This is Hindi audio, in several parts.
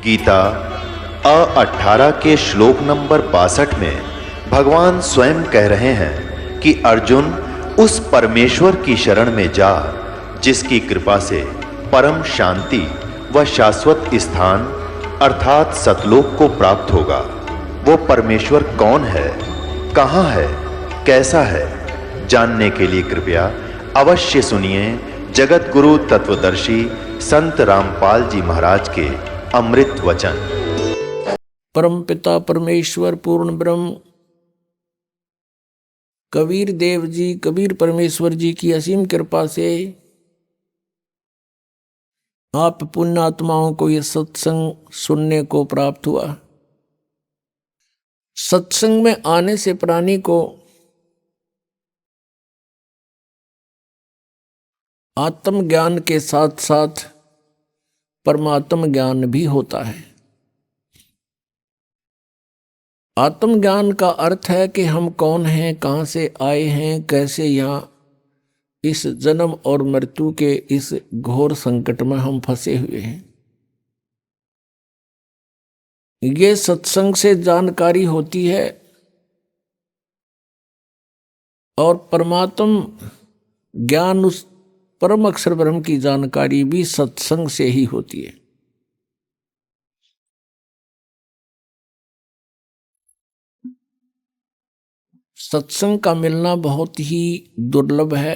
गीता 18 के श्लोक नंबर 62 में भगवान स्वयं कह रहे हैं कि अर्जुन उस परमेश्वर की शरण में जा जिसकी कृपा से परम शांति व शाश्वत स्थान अर्थात सतलोक को प्राप्त होगा। वो परमेश्वर कौन है, कहां है, कैसा है, जानने के लिए कृपया अवश्य सुनिए जगत गुरु तत्वदर्शी संत रामपाल जी महाराज के अमृत वचन। परम पिता परमेश्वर पूर्ण ब्रह्म कबीर देव जी, कबीर परमेश्वर जी की असीम कृपा से आप पुण्यात्माओं को यह सत्संग सुनने को प्राप्त हुआ। सत्संग में आने से प्राणी को आत्मज्ञान के साथ साथ परमात्म ज्ञान भी होता है। आत्मज्ञान का अर्थ है कि हम कौन हैं, कहाँ से आए हैं, कैसे यहाँ इस जन्म और मृत्यु के इस घोर संकट में हम फंसे हुए हैं। ये सत्संग से जानकारी होती है और परमात्म ज्ञान, उस परम अक्षर ब्रह्म की जानकारी भी सत्संग से ही होती है। सत्संग का मिलना बहुत ही दुर्लभ है,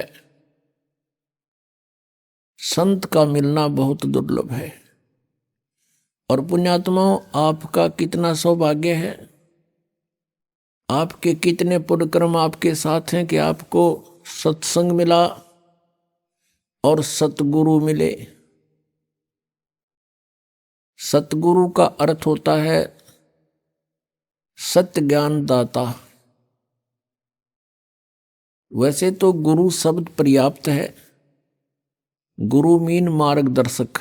संत का मिलना बहुत दुर्लभ है। और पुण्यात्माओं, आपका कितना सौभाग्य है, आपके कितने पुण्यकर्म आपके साथ हैं कि आपको सत्संग मिला और सतगुरु मिले। सतगुरु का अर्थ होता है सत्य ज्ञान दाता। वैसे तो गुरु शब्द पर्याप्त है, गुरु मीन मार्गदर्शक,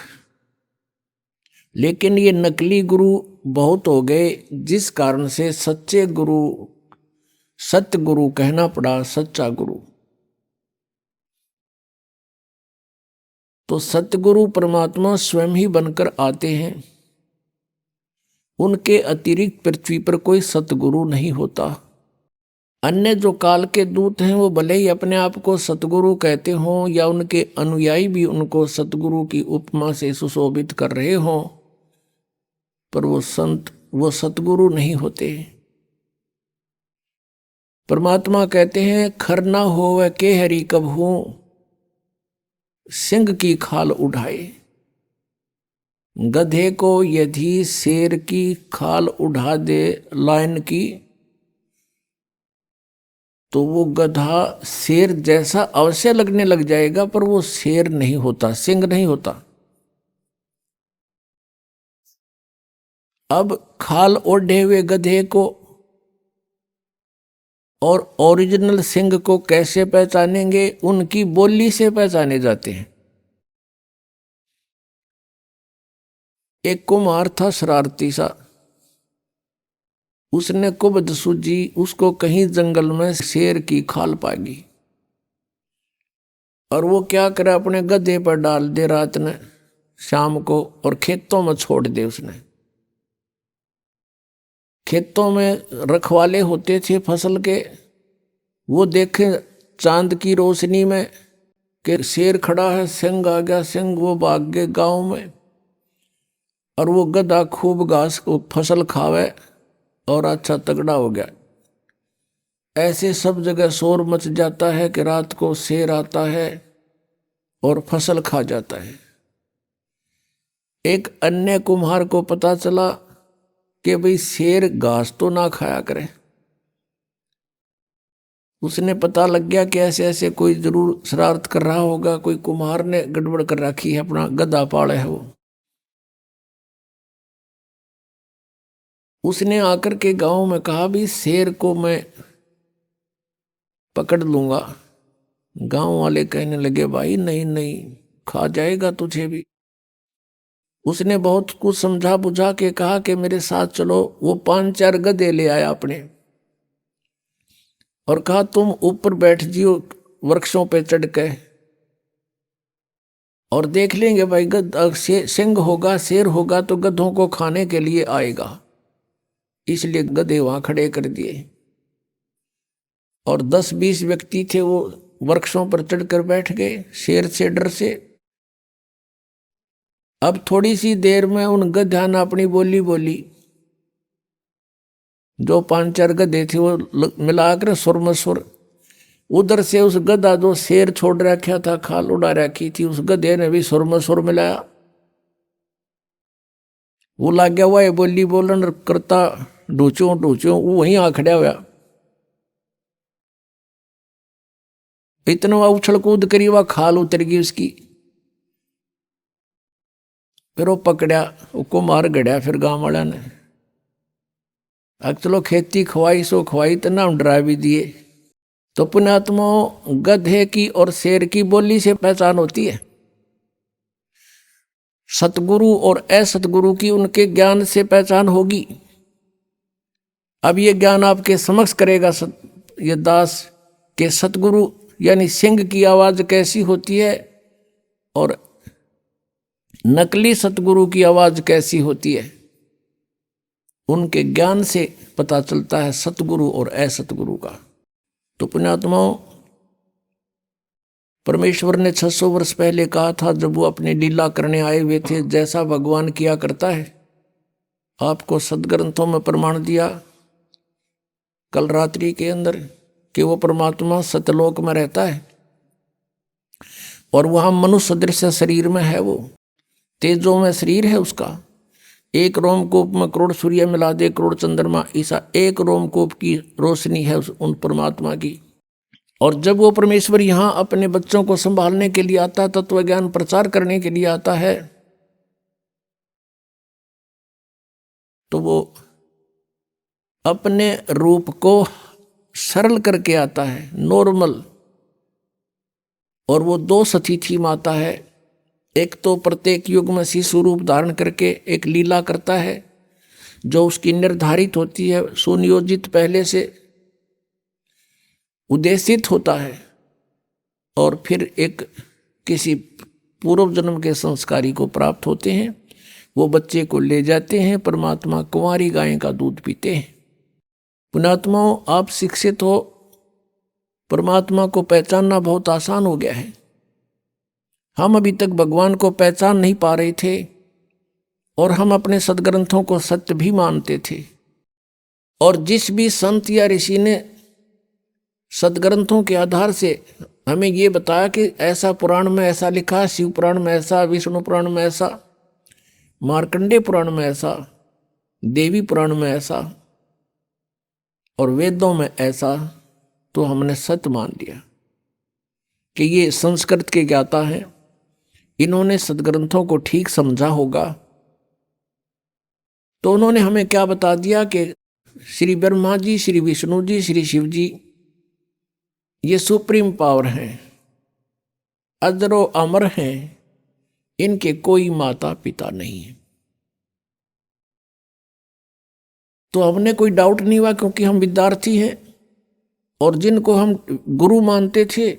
लेकिन ये नकली गुरु बहुत हो गए, जिस कारण से सच्चे गुरु, सत्य गुरु कहना पड़ा, सच्चा गुरु। तो सतगुरु परमात्मा स्वयं ही बनकर आते हैं, उनके अतिरिक्त पृथ्वी पर कोई सतगुरु नहीं होता। अन्य जो काल के दूत हैं वो भले ही अपने आप को सतगुरु कहते हों या उनके अनुयायी भी उनको सतगुरु की उपमा से सुशोभित कर रहे हों, पर वो संत, वो सतगुरु नहीं होते। परमात्मा कहते हैं खर ना होवे के हरि कबहू सिंह की खाल उठाए। गधे को यदि शेर की खाल उठा दे लायन की, तो वो गधा शेर जैसा अवश्य लगने लग जाएगा, पर वो शेर नहीं होता, सिंह नहीं होता। अब खाल ओढ़े हुए गधे को और ओरिजिनल सिंह को कैसे पहचानेंगे? उनकी बोली से पहचाने जाते हैं। एक कुम्हार था शरारती सा, उसने कुबद सूझी, उसको कहीं जंगल में शेर की खाल पागी और वो क्या करे, अपने गधे पर डाल दे रात ने, शाम को, और खेतों में छोड़ दे। उसने खेतों में रखवाले होते थे फसल के, वो देखे चांद की रोशनी में कि शेर खड़ा है, सिंह आ गया, सिंह, वो भाग गए गांव में, और वो गधा खूब घास को फसल खावे और अच्छा तगड़ा हो गया। ऐसे सब जगह शोर मच जाता है कि रात को शेर आता है और फसल खा जाता है। एक अन्य कुम्हार को पता चला कि भाई शेर घास तो ना खाया करे। उसने पता लग गया कि ऐसे ऐसे कोई जरूर शरारत कर रहा होगा, कोई कुम्हार ने गड़बड़ कर रखी है, अपना गधा पाले है वो। उसने आकर के गांव में कहा भी शेर को मैं पकड़ लूंगा। गांव वाले कहने लगे भाई नहीं नहीं, खा जाएगा तुझे भी। उसने बहुत कुछ समझा बुझा के कहा कि मेरे साथ चलो। वो 5-4 गधे ले आया अपने और कहा तुम ऊपर बैठ जियो वृक्षों पे चढ़ के, और देख लेंगे भाई सिंह होगा, शेर होगा तो गधों को खाने के लिए आएगा, इसलिए गधे वहां खड़े कर दिए। और 10-20 व्यक्ति थे, वो वृक्षों पर चढ़कर बैठ गए शेर से डर से। अब थोड़ी सी देर में उन गधा ने अपनी बोली बोली। जो 5-4 गधे थे वो मिलाकर सुर में सुर। उधर से उस गधा जो शेर छोड़ रखा था, खाल उड़ा रखी थी, उस गधे ने भी सुर में सुर मिलाया। वो लग गया हुआ बोली बोलन करता, ढूंचो ढूंचो, वो वहीं आ खड़ा हुआ। इतना उछल कूद करी, वह खाल उतर गई उसकी। फिर वो पकड़ा, उसको मार गड़िया। फिर गांव वाला ने अब चलो खेती खवाई सो खवाई, तो नाम डरा भी दिए। तो पुण्यात्मा, गधे की और शेर की बोली से पहचान होती है, सतगुरु और असतगुरु की उनके ज्ञान से पहचान होगी। अब ये ज्ञान आपके समक्ष करेगा ये दास के सतगुरु यानी सिंह की आवाज कैसी होती है और नकली सतगुरु की आवाज कैसी होती है। उनके ज्ञान से पता चलता है सतगुरु और असतगुरु का। तो पुण्यात्माओं, परमेश्वर ने 600 वर्ष पहले कहा था, जब वो अपनी लीला करने आए हुए थे, जैसा भगवान किया करता है। आपको सदग्रंथों में प्रमाण दिया कल रात्रि के अंदर कि वो परमात्मा सतलोक में रहता है और वहां मनुष्य सदृश शरीर में है। वो तेजों में शरीर है उसका। एक रोमकूप में करोड़ सूर्य मिला दे, करोड़ चंद्रमा, ऐसा एक रोमकूप की रोशनी है उन परमात्मा की। और जब वो परमेश्वर यहाँ अपने बच्चों को संभालने के लिए आता है, तत्व ज्ञान प्रचार करने के लिए आता है, तो वो अपने रूप को सरल करके आता है, नॉर्मल। और वो 2 सतीथी माता है। एक तो प्रत्येक युग में शिशु रूप धारण करके एक लीला करता है जो उसकी निर्धारित होती है, सुनियोजित, पहले से उद्देशित होता है। और फिर एक किसी पूर्व जन्म के संस्कारी को प्राप्त होते हैं, वो बच्चे को ले जाते हैं, परमात्मा कुंवारी गाय का दूध पीते हैं। पुण्यात्माओं, आप शिक्षित हो, परमात्मा को पहचानना बहुत आसान हो गया है। हम अभी तक भगवान को पहचान नहीं पा रहे थे और हम अपने सदग्रंथों को सत्य भी मानते थे। और जिस भी संत या ऋषि ने सदग्रंथों के आधार से हमें ये बताया कि ऐसा पुराण में ऐसा लिखा, शिव पुराण में ऐसा, विष्णु पुराण में ऐसा, मार्कंडेय पुराण में ऐसा, देवी पुराण में ऐसा और वेदों में ऐसा, तो हमने सत्य मान लिया कि ये संस्कृत के ज्ञाता हैं, इन्होंने सदग्रंथों को ठीक समझा होगा। तो उन्होंने हमें क्या बता दिया कि श्री ब्रह्मा जी, श्री विष्णु जी, श्री शिव जी ये सुप्रीम पावर हैं, अजरो अमर हैं, इनके कोई माता पिता नहीं है। तो हमने कोई डाउट नहीं हुआ, क्योंकि हम विद्यार्थी हैं और जिनको हम गुरु मानते थे,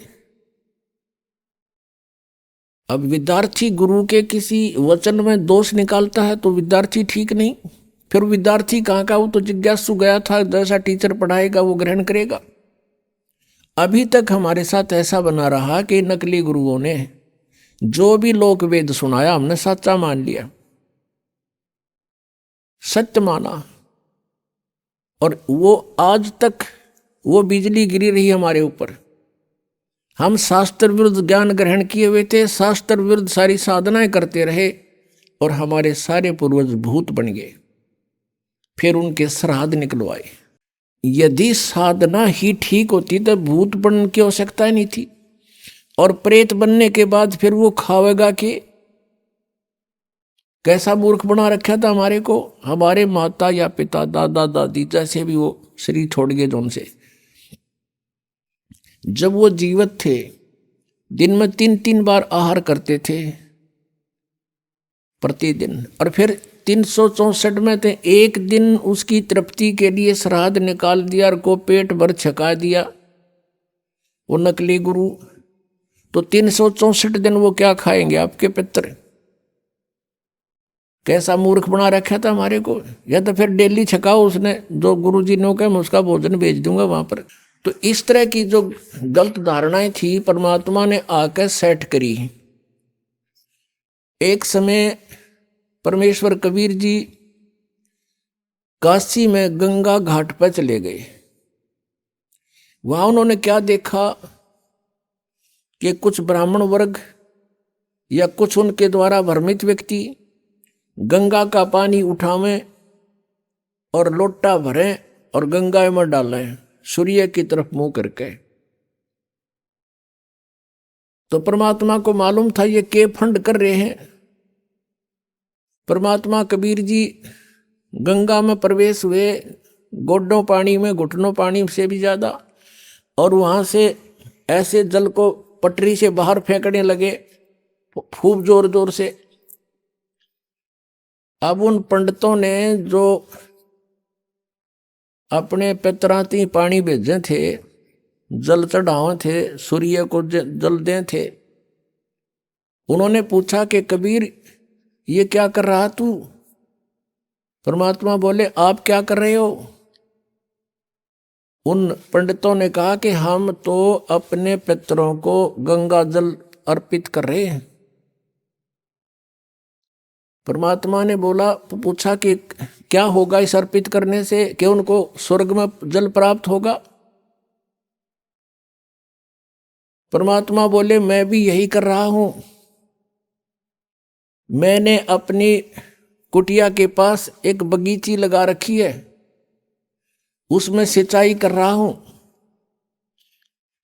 अब विद्यार्थी गुरु के किसी वचन में दोष निकालता है तो विद्यार्थी ठीक नहीं। फिर विद्यार्थी कहाँ का, वो तो जिज्ञासु गया था, जैसा टीचर पढ़ाएगा वो ग्रहण करेगा। अभी तक हमारे साथ ऐसा बना रहा कि नकली गुरुओं ने जो भी लोक वेद सुनाया हमने सच्चा मान लिया, सत्य माना। और वो आज तक वो बिजली गिरी रही हमारे ऊपर। हम शास्त्र विरुद्ध ज्ञान ग्रहण किए हुए थे, शास्त्र विरुद्ध सारी साधनाएं करते रहे और हमारे सारे पूर्वज भूत बन गए। फिर उनके श्राद्ध निकलवाए। यदि साधना ही ठीक होती तो भूत बनने की आवश्यकता ही नहीं थी। और प्रेत बनने के बाद फिर वो खावेगा कि कैसा मूर्ख बना रखा था हमारे को। हमारे माता या पिता, दादा दादी जैसे भी वो शरीर छोड़ गए, जो उनसे जब वो जीवित थे दिन में 3-3 बार आहार करते थे प्रतिदिन। और फिर 364 में थे, एक दिन उसकी तृप्ति के लिए श्राद्ध निकाल दिया और को पेट भर छका दिया वो नकली गुरु। तो 364 दिन वो क्या खाएंगे आपके पितर? कैसा मूर्ख बना रखा था हमारे को। या तो फिर डेली छकाओ, उसने जो गुरुजी ने कहा मैं उसका भोजन भेज दूंगा वहां पर। तो इस तरह की जो गलत धारणाएं थी परमात्मा ने आकर सेट करी। एक समय परमेश्वर कबीर जी काशी में गंगा घाट पर चले गए। वहां उन्होंने क्या देखा कि कुछ ब्राह्मण वर्ग या कुछ उनके द्वारा भ्रमित व्यक्ति गंगा का पानी उठावें और लोटा भरें और गंगा में डालें सूर्य की तरफ मुंह करके। तो परमात्मा को मालूम था ये के फंड कर रहे हैं। परमात्मा कबीर जी गंगा में प्रवेश हुए, गोडों पानी में, घुटनों पानी से भी ज्यादा, और वहां से ऐसे जल को पटरी से बाहर फेंकने लगे खूब जोर जोर से। अब उन पंडितों ने जो अपने पितराती पानी भेजे थे, जल चढ़ावे थे, सूर्य को जल दे थे, उन्होंने पूछा कि कबीर ये क्या कर रहा तू? परमात्मा बोले आप क्या कर रहे हो? उन पंडितों ने कहा कि हम तो अपने पितरों को गंगा जल अर्पित कर रहे हैं। परमात्मा ने बोला, पूछा कि क्या होगा इस अर्पित करने से, कि उनको स्वर्ग में जल प्राप्त होगा? परमात्मा बोले मैं भी यही कर रहा हूं। मैंने अपनी कुटिया के पास एक बगीची लगा रखी है, उसमें सिंचाई कर रहा हूं।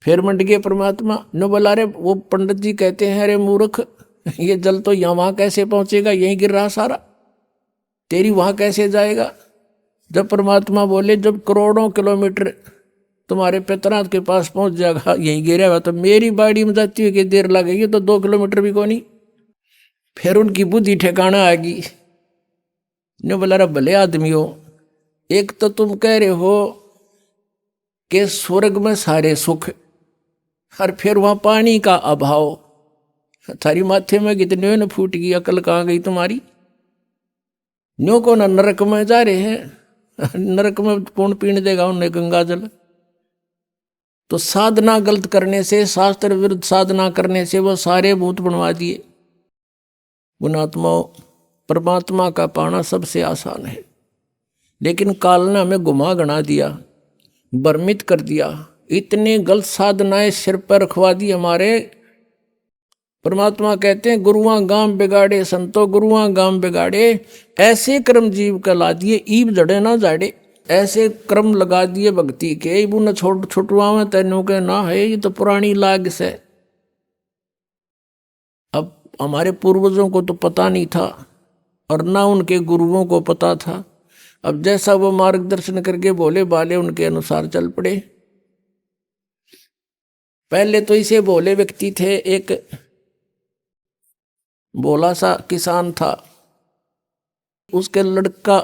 फिर मंड गए परमात्मा ने बोला, अरे वो पंडित जी कहते हैं अरे मूर्ख, ये जल तो यहाँ वहां कैसे पहुंचेगा, यहीं गिर रहा सारा, तेरी वहां कैसे जाएगा? जब परमात्मा बोले जब करोड़ों किलोमीटर तुम्हारे पितरात के पास पहुंच जाएगा, यहीं गिरा हुआ, तो मेरी बाड़ी में जाती है कि देर लगेगी, तो 2 किलोमीटर भी को नहीं। फिर उनकी बुद्धि ठिकाना आ गई ने बोला, अरे भले आदमी हो, एक तो तुम कह रहे हो कि स्वर्ग में सारे सुख, और फिर वहां पानी का अभाव, थारी माथे में कितने न फूट गई, अकल कहाँ गई तुम्हारी? न्यो को न नरक में जा रहे हैं, नरक में कौन पीने देगा उन्हें गंगा जल? तो साधना गलत करने से, शास्त्र विरुद्ध साधना करने से वो सारे भूत बनवा दिए। गुणात्माओं, परमात्मा का पाना सबसे आसान है, लेकिन काल ने हमें गुमा गना दिया, भ्रमित कर दिया, इतने गलत साधनाएं सिर पर रखवा दी हमारे। परमात्मा कहते हैं गुरुआं गांव बिगाड़े संतो गुरुआं गांव बिगाड़े, ऐसे कर्म जीव का ला दिए ईब जड़े ना जाड़े। ऐसे क्रम लगा दिए भक्ति के, इबू न छोड़ छुटवा तेनों के ना है, ये तो पुरानी लाग से। अब हमारे पूर्वजों को तो पता नहीं था और ना उनके गुरुओं को पता था। अब जैसा वो मार्गदर्शन करके बोले बाले उनके अनुसार चल पड़े। पहले तो इसे भोले व्यक्ति थे, एक भोला सा किसान था, उसके लड़का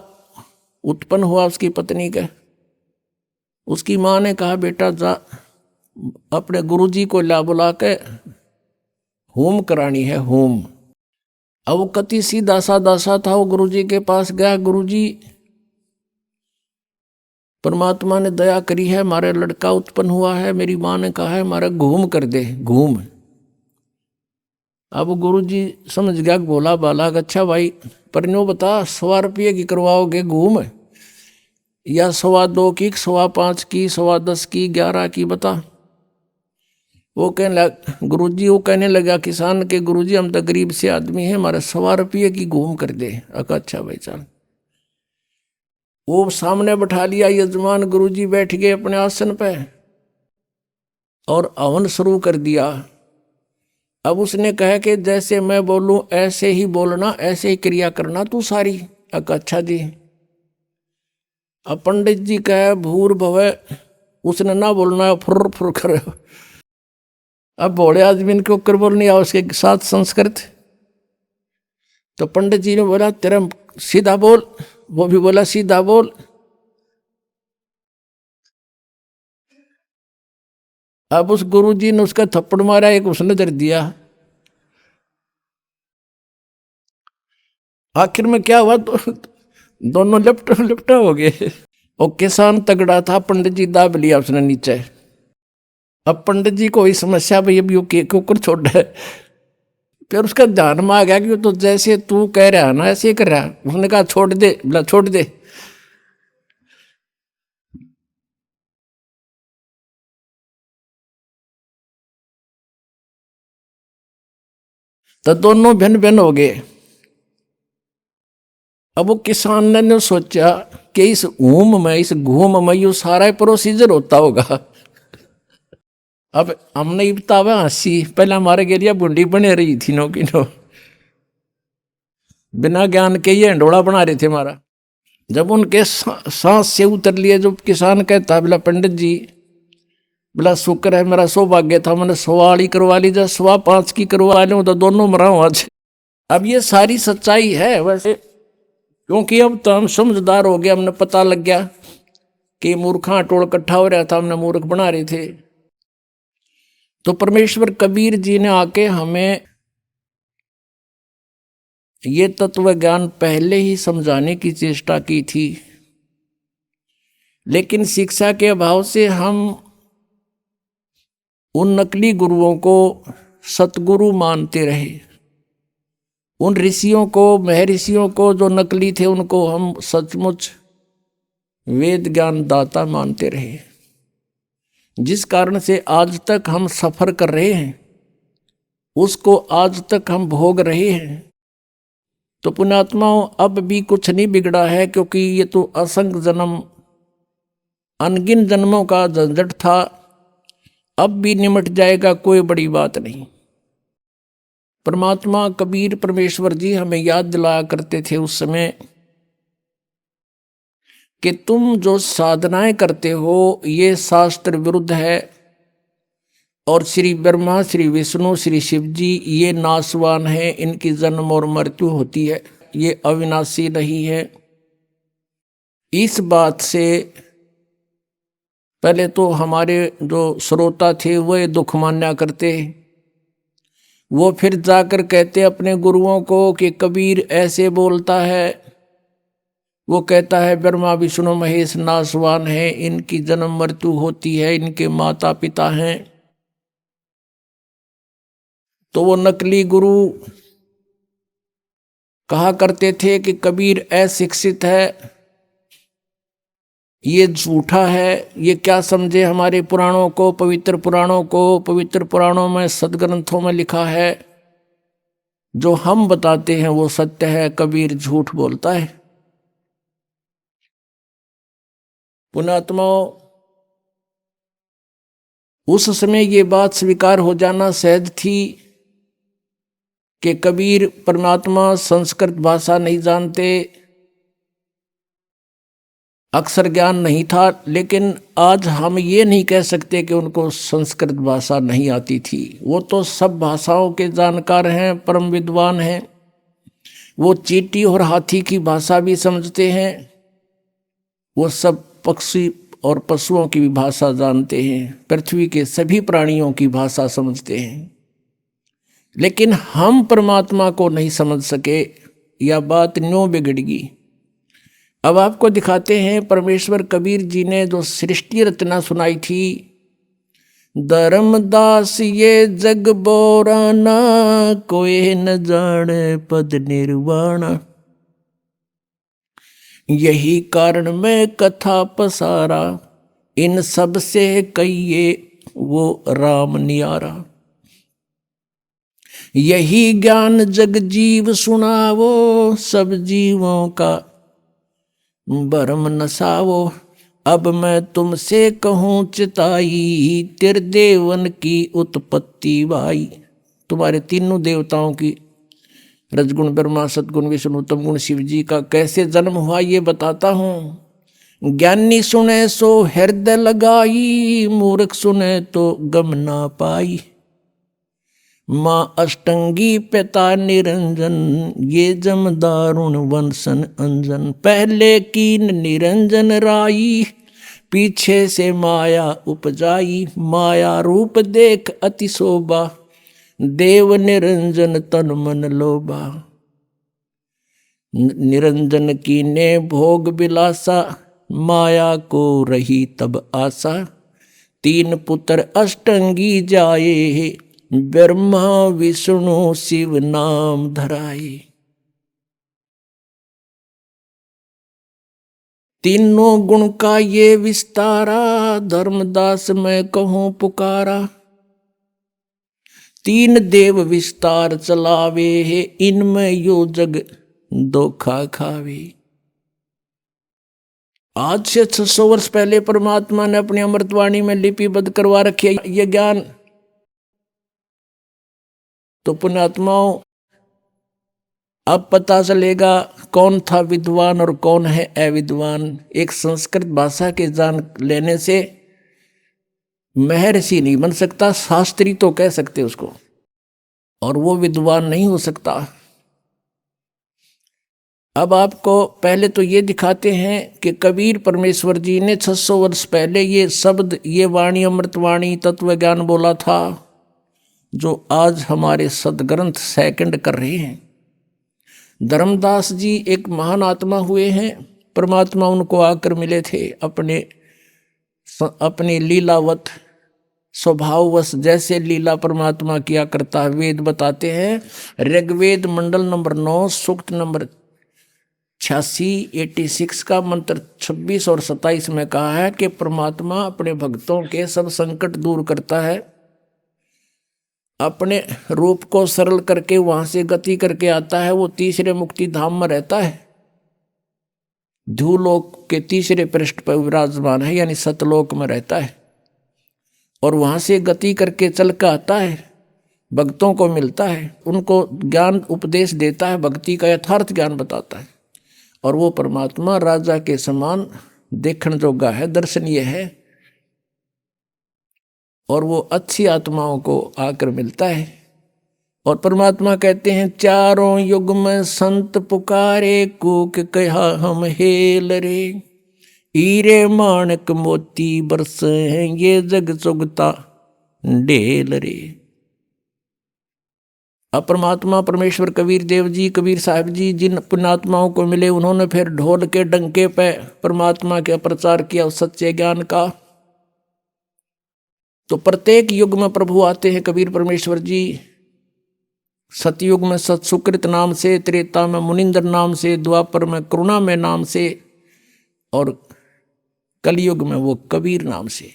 उत्पन्न हुआ उसकी पत्नी के। उसकी माँ ने कहा बेटा जा अपने गुरुजी को ला बुला के होम करानी है, होम। अब वो कति सीधा साधा सा था, वो गुरुजी के पास गया, गुरुजी परमात्मा ने दया करी है, हमारा लड़का उत्पन्न हुआ है, मेरी माँ ने कहा है हमारा घूम कर दे, घूम। अब गुरुजी समझ गया बोला बाला, अच्छा भाई पर नो बता 100 रुपये की करवाओगे घूम, या 2.25 की, 5.25 की, 10.25 की, 11 की, बता। वो कहने लगा गुरुजी, वो कहने लगा किसान के गुरुजी हम तो गरीब से आदमी हैं, हमारे 100 रुपये की घूम कर दे। अच्छा भाई चल। वो सामने बैठा लिया यजमान, गुरुजी बैठ गए अपने आसन पे और हवन शुरू कर दिया। अब उसने कहा कि जैसे मैं बोलूं ऐसे ही बोलना, ऐसे ही क्रिया करना तू सारी। अच्छा जी। अब पंडित जी कहे भूर भवे, उसने ना बोलना फुर फुर करे। अब भोले आदमी के ऊपर बोलनी आ उसके साथ संस्कृत। तो पंडित जी ने बोला तेरा सीधा बोल, वो भी बोला सीधा बोल। अब उस गुरुजी ने उसका थप्पड़ मारा, एक उसने दर दिया। आखिर में क्या हुआ, तो दोनों लिपटा हो गए। और किसान तगड़ा था, पंडित जी दाब लिया उसने नीचे। अब पंडित जी को कोई समस्या, भाई अब यू के ऊपर छोड़ है। फिर उसका ध्यान में आ गया कि तो जैसे तू कह रहा है ना ऐसे ही कर रहा है। उसने कहा छोड़ दे, बोला छोड़ दे। तो दोनों भिन्न भिन्न हो गए। अब वो किसान ने सोचा कि इस ऊम में, इस घूम में, यू सारा प्रोसीजर होता होगा। अब हमने बतावा हंसी, पहले हमारे गेरिया बुंडी बने रही थी नो की नो, बिना ज्ञान के ये हंडोड़ा बना रहे थे हमारा। जब उनके सांस से उतर लिए, जो किसान कहता बोला पंडित जी, बोला शुक्र है मेरा सौभाग्य था, मैंने 100 करवा ली, जब 5.25 की करवा लूं तो दोनों मराऊं आज। अब ये सारी सच्चाई है वैसे, क्योंकि अब तो हम समझदार हो गए, हमने पता लग गया कि मूर्खा टोल इकट्ठा हो रहा था, हमने मूर्ख बना रहे थे। तो परमेश्वर कबीर जी ने आके हमें ये तत्व ज्ञान पहले ही समझाने की चेष्टा की थी, लेकिन शिक्षा के अभाव से हम उन नकली गुरुओं को सतगुरु मानते रहे। उन ऋषियों को, महर्षियों को जो नकली थे, उनको हम सचमुच वेद ज्ञान दाता मानते रहे, जिस कारण से आज तक हम सफर कर रहे हैं, उसको आज तक हम भोग रहे हैं। तो पुण्यात्माओं, अब भी कुछ नहीं बिगड़ा है, क्योंकि ये तो असंख्य जन्म, अनगिन जन्मों का झंझट था, अब भी निमट जाएगा, कोई बड़ी बात नहीं। परमात्मा कबीर परमेश्वर जी हमें याद दिलाया करते थे उस समय कि तुम जो साधनाएं करते हो ये शास्त्र विरुद्ध है, और श्री ब्रह्मा, श्री विष्णु, श्री शिव जी ये नाशवान है, इनकी जन्म और मृत्यु होती है, ये अविनाशी नहीं है। इस बात से पहले तो हमारे जो श्रोता थे वह दुख मान्या करते, वो फिर जाकर कहते अपने गुरुओं को कि कबीर ऐसे बोलता है, वो कहता है ब्रह्मा विष्णु महेश नाशवान है, इनकी जन्म मृत्यु होती है, इनके माता पिता हैं। तो वो नकली गुरु कहा करते थे कि कबीर अशिक्षित है, ये झूठा है, ये क्या समझे हमारे पुराणों को, पवित्र पुराणों को। पवित्र पुराणों में, सदग्रंथों में लिखा है, जो हम बताते हैं वो सत्य है, कबीर झूठ बोलता है। पुण्यात्माओं, उस समय ये बात स्वीकार हो जाना सहज थी कि कबीर परमात्मा संस्कृत भाषा नहीं जानते, अक्षर ज्ञान नहीं था। लेकिन आज हम ये नहीं कह सकते कि उनको संस्कृत भाषा नहीं आती थी, वो तो सब भाषाओं के जानकार हैं, परम विद्वान हैं। वो चींटी और हाथी की भाषा भी समझते हैं, वो सब पक्षी और पशुओं की भी भाषा जानते हैं, पृथ्वी के सभी प्राणियों की भाषा समझते हैं। लेकिन हम परमात्मा को नहीं समझ सके, यह बात न्यों बिगड़गी। अब आपको दिखाते हैं परमेश्वर कबीर जी ने जो सृष्टि रचना सुनाई थी, धर्मदास ये जग बोराना, कोई न जाने पद निर्वाणा, यही कारण मैं कथा पसारा, इन सब से कहिए वो राम नियारा। यही ज्ञान जग जीव सुनावो, सब जीवों का भरम नसावो। अब मैं तुमसे कहूँ चिताई, त्रिदेवन की उत्पत्ति भाई। तुम्हारे तीनों देवताओं की, रजगुण ब्रह्मा, सदगुण विष्णु, उत्तम गुण शिव जी का कैसे जन्म हुआ ये बताता हूँ। ज्ञानी सुने सो हृदय लगाई, मूर्ख सुने तो गम ना पाई। माँ अष्टंगी पिता निरंजन, ये जम दारुण वंशन अंजन। पहले कीन निरंजन राई, पीछे से माया उपजाई, माया रूप देख अति शोभा, देव निरंजन तन मन लोभा। निरंजन की ने भोग बिलासा, माया को रही तब आशा। तीन पुत्र अष्टंगी जाए, ब्रह्मा विष्णु शिव नाम धराए। तीनों गुण का ये विस्तारा, धर्मदास मैं कहूं पुकारा। तीन देव विस्तार चलावे, इनमें यो जग धोखा खावे। आज से 600 वर्ष पहले परमात्मा ने अपनी अमृतवाणी में लिपिबद्ध करवा रखी है ये ज्ञान। तो पुण्यात्माओं, अब पता चलेगा कौन था विद्वान और कौन है अविद्वान। एक संस्कृत भाषा के जान लेने से महर्षि नहीं बन सकता, शास्त्री तो कह सकते उसको, और वो विद्वान नहीं हो सकता। अब आपको पहले तो ये दिखाते हैं कि कबीर परमेश्वर जी ने 600 वर्ष पहले ये शब्द, ये वाणी, अमृतवाणी, तत्व ज्ञान बोला था, जो आज हमारे सदग्रंथ सेकंड कर रहे हैं। धर्मदास जी एक महान आत्मा हुए हैं, परमात्मा उनको आकर मिले थे अपने लीलावत स्वभाववश, जैसे लीला परमात्मा किया करता है। वेद बताते हैं, ऋग्वेद मंडल नंबर 9 सूक्त नंबर 86 का मंत्र 26 और 27 में कहा है कि परमात्मा अपने भक्तों के सब संकट दूर करता है, अपने रूप को सरल करके वहां से गति करके आता है। वो तीसरे मुक्ति धाम में रहता है, ध्रुवलोक के तीसरे पृष्ठ पर विराजमान है, यानी सतलोक में रहता है, और वहां से गति करके चल कर आता है, भक्तों को मिलता है, उनको ज्ञान उपदेश देता है, भक्ति का यथार्थ ज्ञान बताता है। और वो परमात्मा राजा के समान देखने जोगा है, दर्शनीय है, और वो अच्छी आत्माओं को आकर मिलता है। और परमात्मा कहते हैं, चारों युग में संत पुकारे, कूक कहा हम हेल रे। हीरे माणक मोती बरस हैं, ये जग चुगता ढेल रे। अब परमात्मा परमेश्वर कबीर देव जी, कबीर साहब जी जिन पुण्यात्माओं को मिले, उन्होंने फिर ढोल के डंके पे परमात्मा का प्रचार किया, उस सच्चे ज्ञान का। तो प्रत्येक युग में प्रभु आते हैं कबीर परमेश्वर जी। सतयुग में सतसुकृत नाम से, त्रेता में मुनिंदर नाम से, द्वापर में करुणा में नाम से, और कलयुग में वो कबीर नाम से।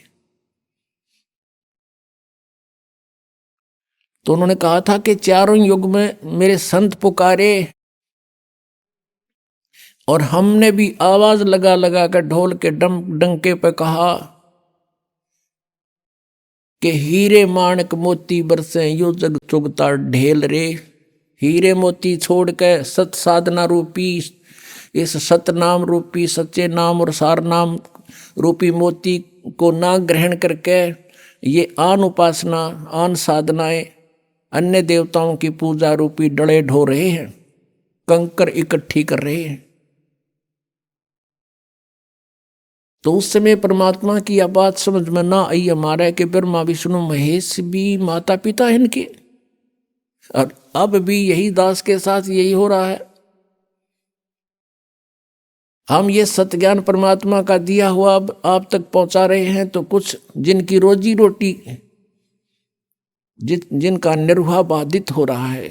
तो उन्होंने कहा था कि चारों युग में मेरे संत पुकारे, और हमने भी आवाज लगा लगा कर ढोल के डंके पे कहा कि हीरे माणक मोती बरसे, यो जग चुगता ढेल रे। हीरे मोती छोड़ के सत साधना रूपी, इस सत नाम रूपी, सच्चे नाम और सार नाम रूपी मोती को ना ग्रहण करके ये आन उपासना, आन साधनाएं, अन्य देवताओं की पूजा रूपी डले ढो रहे हैं, कंकर इकट्ठी कर रहे हैं। तो उस समय परमात्मा की यह बात समझ में ना आई हमारे कि ब्रह्मा विष्णु महेश भी माता पिता है इनके, और अब भी यही दास के साथ यही हो रहा है। हम ये सत्य ज्ञान परमात्मा का दिया हुआ अब आप तक पहुंचा रहे हैं, तो कुछ जिनकी रोजी रोटी, जिनका निर्वाह बाधित हो रहा है,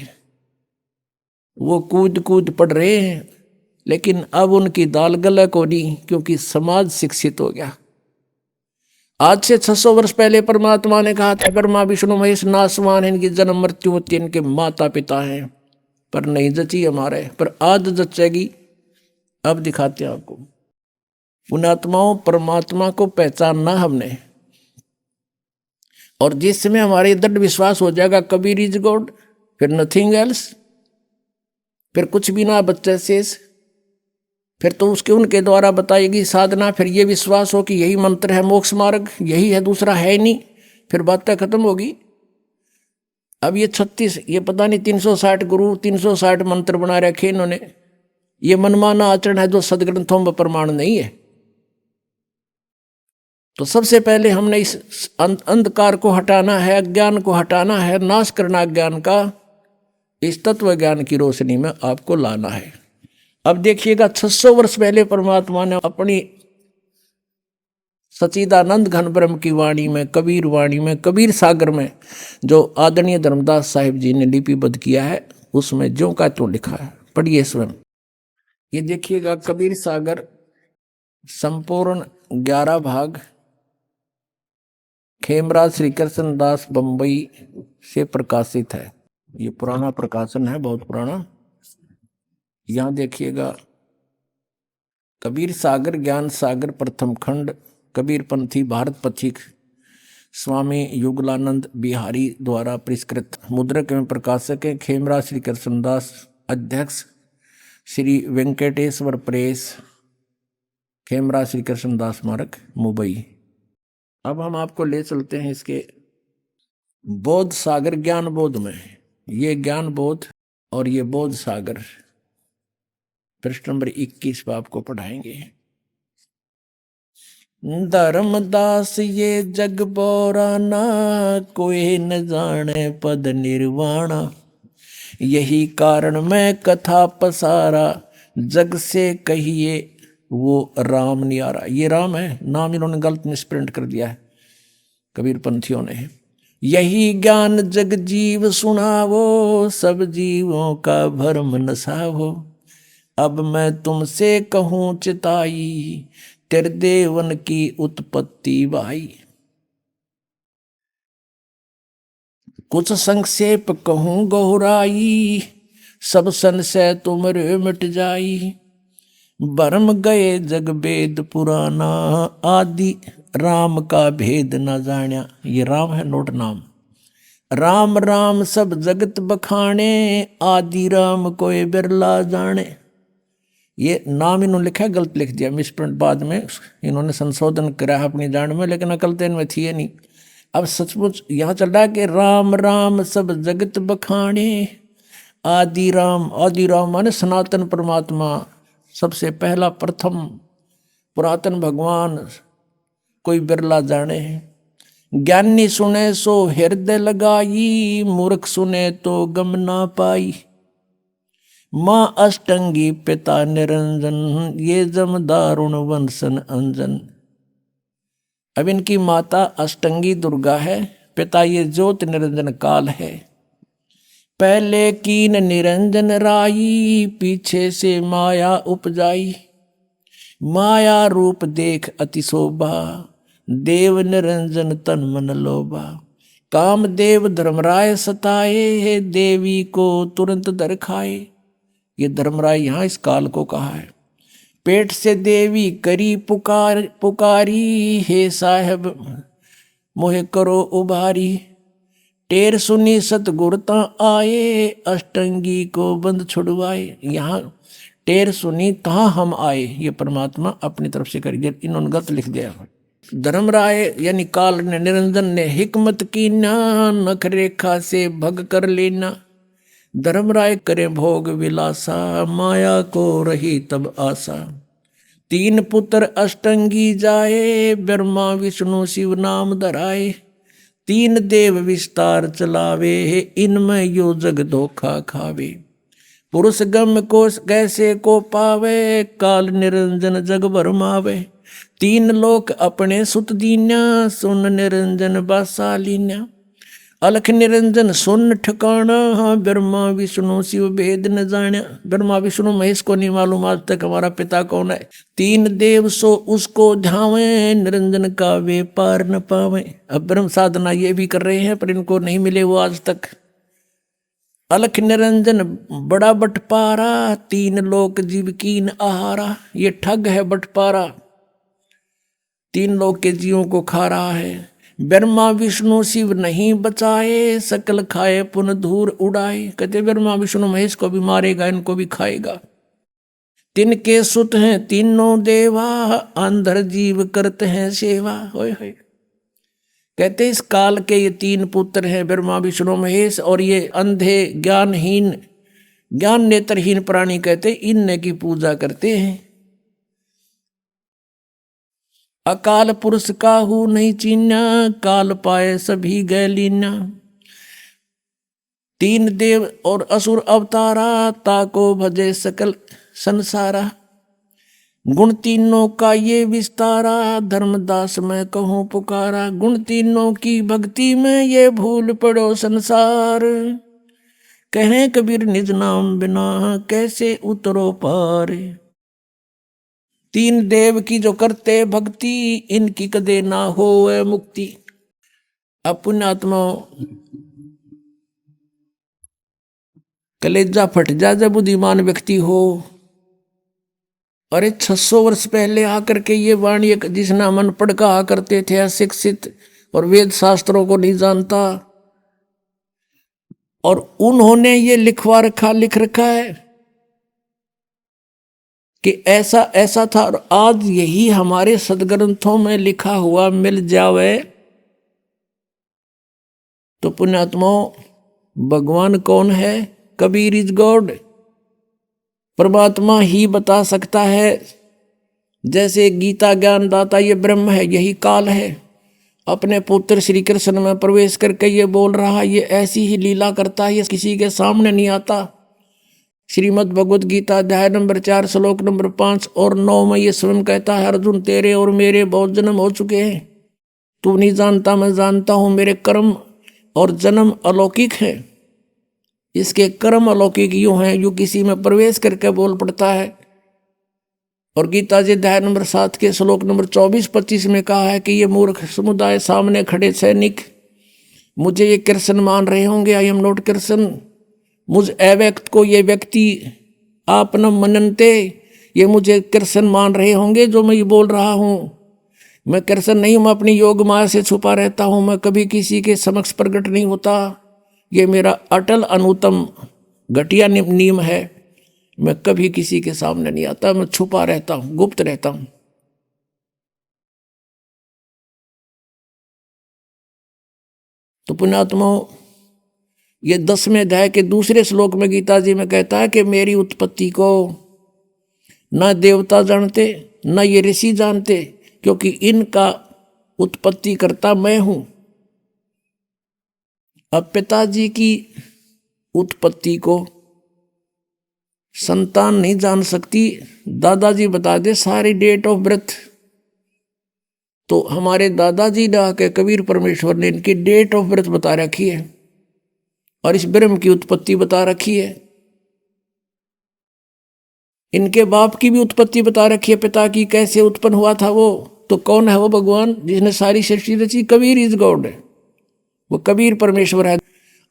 वो कूद कूद पड़ रहे हैं, लेकिन अब उनकी दाल गले को नहीं, क्योंकि समाज शिक्षित हो गया। आज से 600 वर्ष पहले परमात्मा ने कहा था, ब्रह्मा विष्णु महेश नासवान है, इनकी जन्म मृत्यु होती है, इनके माता पिता हैं, पर नहीं जची हमारे, पर आज जचेगी। अब दिखाते हैं आपको। पुण्यात्माओं, परमात्मा को पहचानना हमने, और जिस समय हमारे दृढ़ विश्वास हो जाएगा कबीर इज गॉड, फिर नथिंग एल्स, फिर कुछ भी ना बच्चे शेष, फिर तो उसके उनके द्वारा बताएगी साधना, फिर ये विश्वास हो कि यही मंत्र है मोक्ष मार्ग, यही है, दूसरा है नहीं, फिर बातें खत्म होगी। अब ये 36, ये पता नहीं 360 गुरु, 360 मंत्र बना रखे इन्होंने, ये मनमाना आचरण है जो सदग्रंथों में प्रमाण नहीं है। तो सबसे पहले हमने इस अंधकार को हटाना है, अज्ञान को हटाना है, नाश करना अज्ञान का, इस तत्व ज्ञान की रोशनी में आपको लाना है। अब देखिएगा 600 वर्ष पहले परमात्मा ने अपनी सच्चिदानंद घन ब्रह्म की वाणी में, कबीर वाणी में, कबीर सागर में जो आदरणीय धर्मदास साहिब जी ने लिपिबद्ध किया है, उसमें ज्यों का त्यों लिखा है। पढ़िए स्वयं। ये देखिएगा कबीर सागर संपूर्ण 11 भाग खेमराज श्री कृष्ण दास बम्बई से प्रकाशित है। ये पुराना प्रकाशन है, बहुत पुराना। यहाँ देखिएगा कबीर सागर ज्ञान सागर प्रथम खंड, कबीर पंथी भारत पथिक स्वामी युगलानंद बिहारी द्वारा परिष्कृत, मुद्रक एवं प्रकाशक है खेमराज श्री कृष्णदास, अध्यक्ष श्री वेंकटेश्वर प्रेस, खेमराज श्री कृष्णदास स्मारक मुंबई। अब हम आपको ले चलते हैं इसके बोध सागर ज्ञान बोध में। ये ज्ञान बोध और ये बोध सागर पृष्ठ नंबर 21 पर आपको पढ़ाएंगे। धर्मदास ये जग बोराना, कोई न जाने पद निर्वाणा, यही कारण मैं कथा पसारा, जग से कहिए वो राम नियारा। ये राम है, नाम इन्होंने गलत मिसप्रिंट कर दिया है कबीर पंथियों ने। यही ज्ञान जग जीव सुनावो, सब जीवों का भरम नसावो, अब मैं तुमसे कहूँ चिताई, तेरे देवन की उत्पत्ति भाई। कुछ संक्षेप कहूँ गहराई, सब संशय तुमरे मिट जाई, भरम गए जग वेद पुराना, आदि राम का भेद न जान्या। ये राम है, नोट नाम। राम राम सब जगत बखाने, आदि राम कोई बिरला जाने। ये नाम इन्होंने लिखा है, गलत लिख दिया, मिसप्रिंट बाद में इन्होंने संशोधन करा अपनी जान में, लेकिन अकल तो इनमें थी नहीं। अब सचमुच यहाँ चल रहा है कि राम राम सब जगत बखाने, आदि राम माने सनातन परमात्मा, सबसे पहला प्रथम पुरातन भगवान, कोई बिरला जाने। ज्ञानी सुने सो हृदय लगाई, मूर्ख सुने तो गम ना पाई, माँ अष्टंगी पिता निरंजन, ये जम दारुण वंशन अंजन। अब इनकी माता अष्टंगी दुर्गा है, पिता ये ज्योत निरंजन काल है। पहले कीन निरंजन राई, पीछे से माया उपजाई, माया रूप देख अति शोभा, देव निरंजन तन मन लोभा। कामदेव धर्मराय सताए, देवी को तुरंत दर खाए। ये धर्मराय यहाँ इस काल को कहा है। पेट से देवी करी पुकारी, हे साहब मोहे करो उबारी, टेर सुनी सतगुरता आए, अष्टंगी को बंद छुड़वाए। यहाँ टेर सुनी तहाँ हम आए, ये परमात्मा अपनी तरफ से करिए, इन्होंने गलत लिख दिया। धर्मराय यानी काल ने, निरंजन ने हिकमत की ना, नख रेखा से भग कर लेना। धर्मराय करे भोग विलासा, माया को रही तब आशा। 3 पुत्र अष्टंगी जाए, ब्रह्मा विष्णु शिव नाम धराए। 3 देव विस्तार चलावे, इनमें यो जग धोखा खावे। पुरुष गम को कैसे को पावे, काल निरंजन जग भरमावे। 3 लोक अपने सुत दीन्या, सुन निरंजन बासालीन्या। अलख निरंजन सुन ठिकाना, ब्रह्मा विष्णु शिव भेद न जान्या। ब्रह्मा विष्णु महेश को नहीं मालूम आज तक हमारा पिता कौन है। 3 देव सो उसको ध्यावे, निरंजन का वे पार न पावे। अब ब्रह्म साधना ये भी कर रहे हैं पर इनको नहीं मिले वो आज तक। अलख निरंजन बड़ा बटपारा, 3 लोक जीव कीन आहारा। ये ठग है बटपारा, 3 लोक के जीवों को खा रहा है। ब्रह्मा विष्णु शिव नहीं बचाए, सकल खाए पुन धूर उड़ाए। कहते ब्रह्मा विष्णु महेश को भी मारेगा, इनको भी खाएगा। तिनके सुत हैं तीनों देवा, अंधर जीव करते हैं सेवा। होय होय। कहते इस काल के ये 3 पुत्र हैं, ब्रह्मा विष्णु महेश, और ये अंधे ज्ञानहीन ज्ञान नेत्रहीन प्राणी कहते इनने की पूजा करते हैं। अकाल पुरुष काहू नहीं चीन्या, काल पाए सभी गए लीन्या। तीन देव और असुर अवतारा, ताको भजे सकल संसारा। गुण तीनों का ये विस्तारा, धर्मदास मैं कहूँ पुकारा। गुण तीनों की भक्ति में ये भूल पड़ो संसार। कहें कबीर निज नाम बिना, कैसे उतरो पार। तीन देव की जो करते भक्ति, इनकी कदे ना हो मुक्ति। अब पुण्यात्मा कलेजा फट जा जब बुद्धिमान व्यक्ति हो। अरे 600 वर्ष पहले आकर के ये वाणी जिसना मन पढ़ कहा करते थे अशिक्षित और वेद शास्त्रों को नहीं जानता, और उन्होंने ये लिख रखा है कि ऐसा ऐसा था, और आज यही हमारे सदग्रंथों में लिखा हुआ मिल जावे तो पुण्यात्मा भगवान कौन है? Kabir is God. परमात्मा ही बता सकता है। जैसे गीता ज्ञान दाता ये ब्रह्म है, यही काल है, अपने पुत्र श्री कृष्ण में प्रवेश करके ये बोल रहा, ये ऐसी ही लीला करता है, ये किसी के सामने नहीं आता। श्रीमद् भगवद गीता अध्याय नंबर 4 श्लोक नंबर 5 और 9 में ये स्वयं कहता है, अर्जुन तेरे और मेरे बहुत जन्म हो चुके हैं, तू नहीं जानता मैं जानता हूँ। मेरे कर्म और जन्म अलौकिक है, इसके कर्म अलौकिक यूं हैं, यूं किसी में प्रवेश करके बोल पड़ता है। और गीता जी अध्याय नंबर 7 के श्लोक नंबर 24-25 में कहा है कि ये मूर्ख समुदाय सामने खड़े सैनिक मुझे ये कृष्ण मान रहे होंगे, आई एम नॉट कृष्ण। मुझ अव्यक्त को ये व्यक्ति आप न मननते, ये मुझे कृष्ण मान रहे होंगे जो मैं ये बोल रहा हूँ। मैं कृष्ण नहीं हूँ, मैं अपनी योग माया से छुपा रहता हूँ, मैं कभी किसी के समक्ष प्रकट नहीं होता। ये मेरा अटल अनुतम घटिया नियम है, मैं कभी किसी के सामने नहीं आता, मैं छुपा रहता हूँ, गुप्त रहता हूँ। तो पुण्यात्मा ये 10वें अध्याय के दूसरे श्लोक में गीता जी में कहता है कि मेरी उत्पत्ति को न देवता जानते न ये ऋषि जानते, क्योंकि इनका उत्पत्ति करता मैं हूं। अब पिताजी की उत्पत्ति को संतान नहीं जान सकती, दादाजी बता दे सारी डेट ऑफ बर्थ। तो हमारे दादाजी ने आके कबीर परमेश्वर ने इनकी डेट ऑफ बर्थ बता रखी है और इस ब्रह्म की उत्पत्ति बता रखी है। इनके बाप की भी उत्पत्ति बता रखी है, पिता की कैसे उत्पन्न हुआ था वो। तो कौन है वो? भगवान जिसने सारी सृष्टि रची। कबीर इज गॉड है, वो कबीर परमेश्वर है।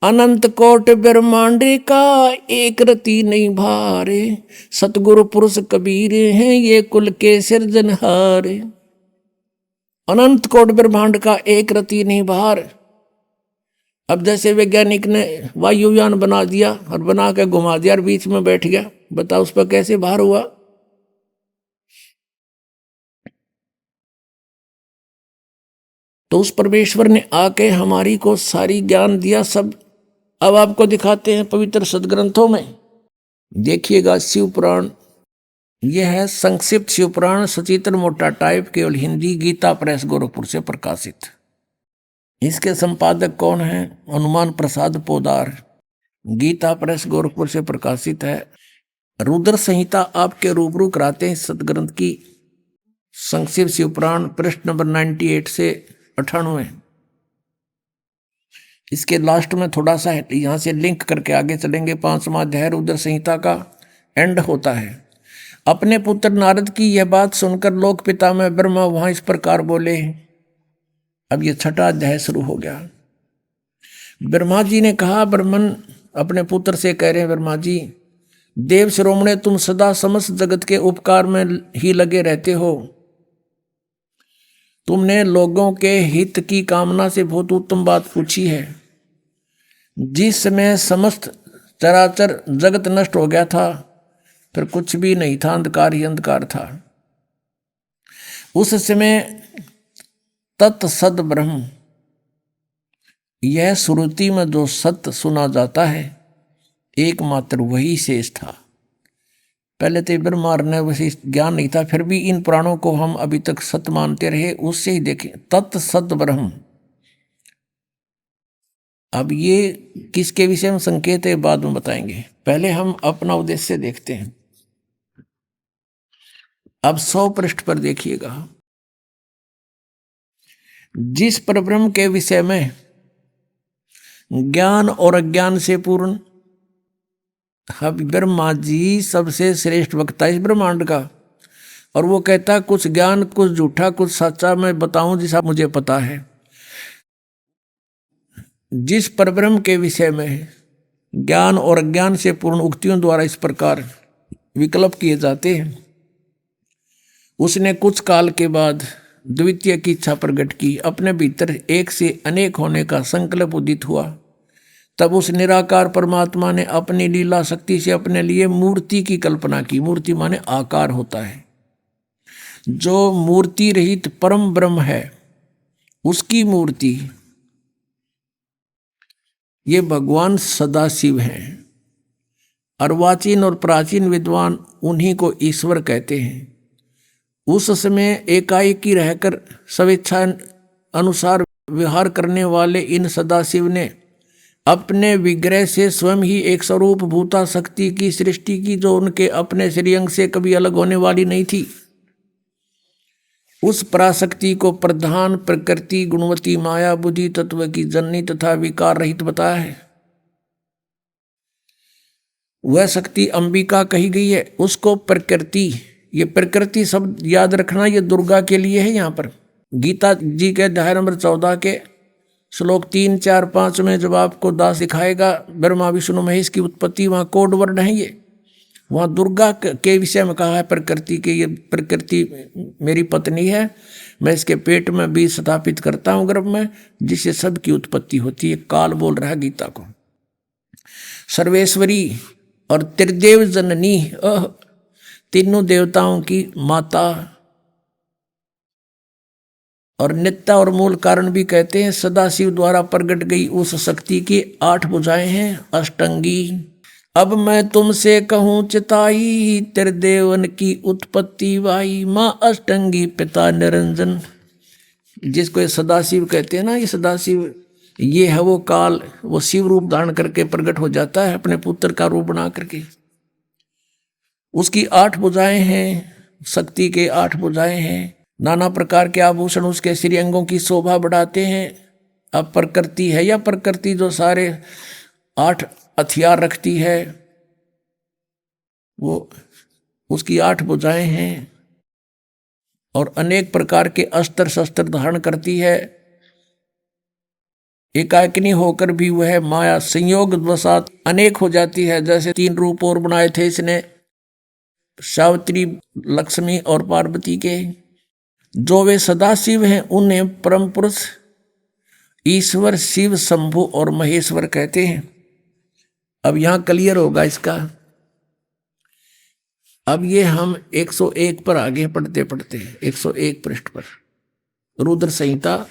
अनंत कोट ब्रह्मांड का एक रति नहीं भारे, सतगुरु पुरुष कबीर हैं ये कुल के सिरजनहार। अनंत कोट ब्रह्मांड का एक रति नहीं भार। अब जैसे वैज्ञानिक ने वायुयान बना दिया और बना के घुमा दिया और बीच में बैठ गया, बताओ उस पर कैसे भार हुआ? तो उस परमेश्वर ने आके हमारी को सारी ज्ञान दिया सब। अब आपको दिखाते हैं पवित्र सदग्रंथों में, देखिएगा शिव पुराण। यह है संक्षिप्त शिव पुराण, सचित्र मोटा टाइप, केवल हिंदी, गीता प्रेस गोरखपुर से प्रकाशित। इसके संपादक कौन हैं? हनुमान प्रसाद पोदार। गीता प्रेस गोरखपुर से प्रकाशित है। रुद्र संहिता आपके रूबरू कराते हैं सदग्रंथ की। संक्षिप्त शिव पुराण पृष्ठ नंबर 98 से 98। इसके लास्ट में थोड़ा सा यहाँ से लिंक करके आगे चलेंगे। 5वां अध्याय रुद्र संहिता का एंड होता है। अपने पुत्र नारद की यह बात सुनकर लोक पिता में ब्रह्मा वहां इस प्रकार बोले। अब ये 6वां अध्याय शुरू हो गया। ब्रह्मा जी ने कहा, ब्रह्मन अपने पुत्र से कह रहे हैं, ब्रह्मा जी देव शिरोमणे तुम सदा समस्त जगत के उपकार में ही लगे रहते हो। तुमने लोगों के हित की कामना से बहुत उत्तम बात पूछी है। जिस समय समस्त चराचर जगत नष्ट हो गया था, फिर कुछ भी नहीं था, अंधकार ही अंधकार था। उस समय तत्सद ब्रह्म, यह श्रुति में जो सत्य सुना जाता है एकमात्र वही शेष था। पहले तो ब्रह्मांड में वैसे ज्ञान नहीं था, फिर भी इन पुराणों को हम अभी तक सत्य मानते रहे, उससे ही देखें तत् सत ब्रह्म। अब ये किसके विषय में संकेत है बाद में बताएंगे, पहले हम अपना उद्देश्य देखते हैं। अब 100 पृष्ठ पर देखिएगा, जिस परब्रह्म के विषय में ज्ञान और अज्ञान से पूर्ण, अब ब्रह्मा जी सबसे श्रेष्ठ वक्ता इस ब्रह्मांड का, और वो कहता कुछ ज्ञान कुछ झूठा कुछ सच्चा मैं बताऊं जैसा मुझे पता है। जिस परब्रह्म के विषय में ज्ञान और अज्ञान से पूर्ण उक्तियों द्वारा इस प्रकार विकल्प किए जाते हैं, उसने कुछ काल के बाद द्वितीय की इच्छा प्रकट की, अपने भीतर एक से अनेक होने का संकल्प उदित हुआ। तब उस निराकार परमात्मा ने अपनी लीला शक्ति से अपने लिए मूर्ति की कल्पना की। मूर्ति माने आकार होता है। जो मूर्ति रहित परम ब्रह्म है उसकी मूर्ति ये भगवान सदाशिव हैं। अर्वाचीन और प्राचीन विद्वान उन्हीं को ईश्वर कहते हैं। उस समय एकाएकी रहकर स्वेच्छा अनुसार व्यवहार करने वाले इन सदाशिव ने अपने विग्रह से स्वयं ही एक स्वरूप भूता शक्ति की सृष्टि की, जो उनके अपने श्रीअंग से कभी अलग होने वाली नहीं थी। उस पराशक्ति को प्रधान प्रकृति गुणवती माया बुद्धि तत्व की जननी तथा विकार रहित बताया है। वह शक्ति अंबिका कही गई है। उसको प्रकृति, ये प्रकृति शब्द याद रखना, ये दुर्गा के लिए है। यहाँ पर गीता जी के अध्याय नंबर 14 के श्लोक 3, 4, 5 में जब आपको दास दिखाएगा ब्रह्मा विष्णु महेश की उत्पत्ति, वहाँ कोड वर्ड है ये। वहाँ दुर्गा के विषय में कहा है प्रकृति के, ये प्रकृति मेरी पत्नी है, मैं इसके पेट में बीज स्थापित करता हूँ गर्भ में, जिससे सबकी उत्पत्ति होती है। काल बोल रहा है गीता को। सर्वेश्वरी और त्रिदेव जननी, तीनों देवताओं की माता और नित्य और मूल कारण भी कहते हैं। सदाशिव द्वारा प्रकट गई उस शक्ति की 8 भुजाएं हैं, अष्टंगी। अब मैं तुमसे कहूँ चिताई, त्रिदेवन की उत्पत्ति वाई, माँ अष्टंगी पिता निरंजन। जिसको ये सदाशिव कहते हैं ना, ये सदाशिव ये है वो काल, वो शिव रूप धारण करके प्रकट हो जाता है अपने पुत्र का रूप बना करके। उसकी 8 भुजाएं हैं, शक्ति के 8 भुजाएं हैं। नाना प्रकार के आभूषण उसके श्रीअंगों की शोभा बढ़ाते हैं। अब प्रकृति है या प्रकृति जो सारे 8 हथियार रखती है, वो उसकी 8 भुजाएं हैं और अनेक प्रकार के अस्त्र शस्त्र धारण करती है। एकाकिनी होकर भी वह माया संयोग वसात अनेक हो जाती है। जैसे 3 रूप और बनाए थे इसने, सावित्री, लक्ष्मी और पार्वती के। जो वे सदाशिव हैं उन्हें परम पुरुष ईश्वर शिव शंभु और महेश्वर कहते हैं। अब यहां क्लियर होगा इसका। अब ये हम 101 पर आगे पढ़ते पढ़ते 101 पृष्ठ पर रुद्र संहिता,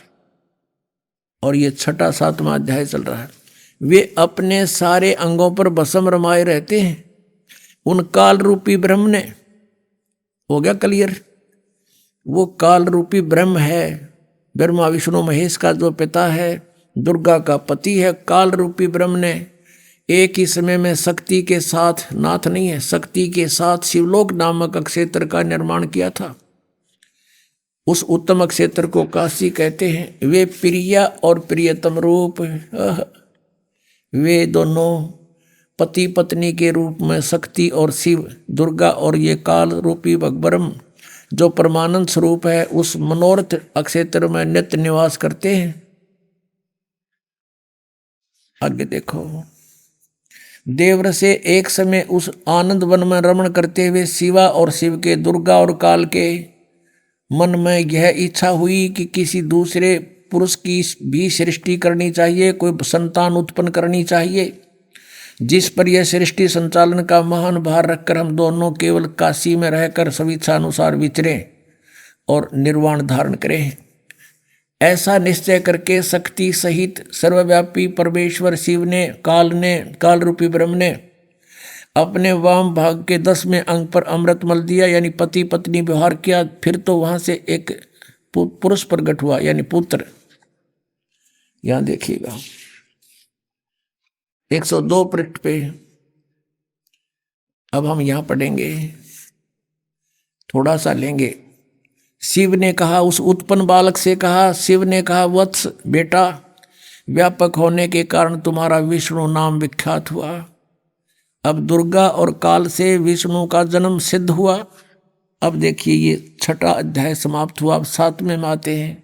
और ये 6, 7वां अध्याय चल रहा है। वे अपने सारे अंगों पर भस्म रमाए रहते हैं। उन काल रूपी ब्रह्म ने, हो गया क्लियर, वो काल रूपी ब्रह्म है, ब्रह्मा विष्णु महेश का जो पिता है, दुर्गा का पति है। काल रूपी ब्रह्म ने एक ही समय में शक्ति के साथ, नाथ नहीं है, शक्ति के साथ शिवलोक नामक क्षेत्र का निर्माण किया था। उस उत्तम क्षेत्र को काशी कहते हैं। वे प्रिया और प्रियतम रूप, वे दोनों पति पत्नी के रूप में शक्ति और शिव, दुर्गा और ये काल रूपी ब्रह्म जो परमानंद स्वरूप है, उस मनोरथ क्षेत्र में नित्य निवास करते हैं। आगे देखो, देवर से एक समय उस आनंद वन में रमण करते हुए शिवा और शिव के, दुर्गा और काल के मन में यह इच्छा हुई कि किसी दूसरे पुरुष की भी सृष्टि करनी चाहिए, कोई संतान उत्पन्न करनी चाहिए, जिस पर यह सृष्टि संचालन का महान भार रखकर हम दोनों केवल काशी में रहकर स्वेच्छा अनुसार विचरें और निर्वाण धारण करें। ऐसा निश्चय करके शक्ति सहित सर्वव्यापी परमेश्वर शिव ने, काल रूपी ब्रह्म ने अपने वाम भाग के 10वें अंग पर अमृत मल दिया, यानी पति पत्नी व्यवहार किया। फिर तो वहां से एक पुरुष प्रकट हुआ, यानी पुत्र। यहां देखिएगा 102 पृष्ठ पे। अब हम यहां पढ़ेंगे, थोड़ा सा लेंगे। शिव ने कहा, उस उत्पन्न बालक से कहा, शिव ने कहा, वत्स बेटा, व्यापक होने के कारण तुम्हारा विष्णु नाम विख्यात हुआ। अब दुर्गा और काल से विष्णु का जन्म सिद्ध हुआ। अब देखिए ये 6वां अध्याय समाप्त हुआ। अब 7वें में आते हैं।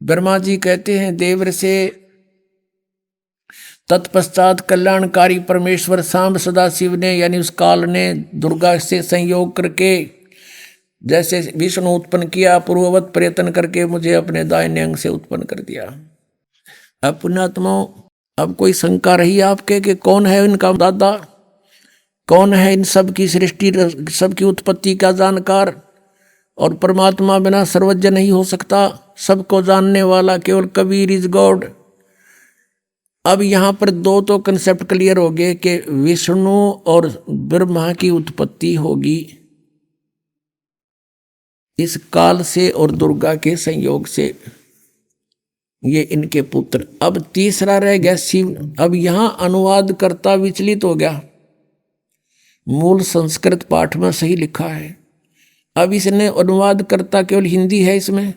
ब्रह्मा जी कहते हैं देवर से, तत्पश्चात कल्याणकारी परमेश्वर सांब सदाशिव ने, यानी उस काल ने दुर्गा से संयोग करके जैसे विष्णु उत्पन्न किया, पूर्ववत प्रयत्न करके मुझे अपने दाहिने अंग से उत्पन्न कर दिया। अब पुण्यात्माओं, अब कोई शंका रही आपके कि कौन है इनका दादा, कौन है इन सब की सृष्टि, सबकी उत्पत्ति का जानकार? और परमात्मा बिना सर्वज्ञ नहीं हो सकता, सबको जानने वाला केवल कबीर इज गॉड। अब यहाँ पर दो तो कंसेप्ट क्लियर हो गए कि विष्णु और ब्रह्मा की उत्पत्ति होगी इस काल से और दुर्गा के संयोग से, ये इनके पुत्र। अब तीसरा रह गया शिव। अब यहाँ अनुवाद करता विचलित हो गया। मूल संस्कृत पाठ में सही लिखा है, अब इसने अनुवाद करता केवल हिंदी है इसमें,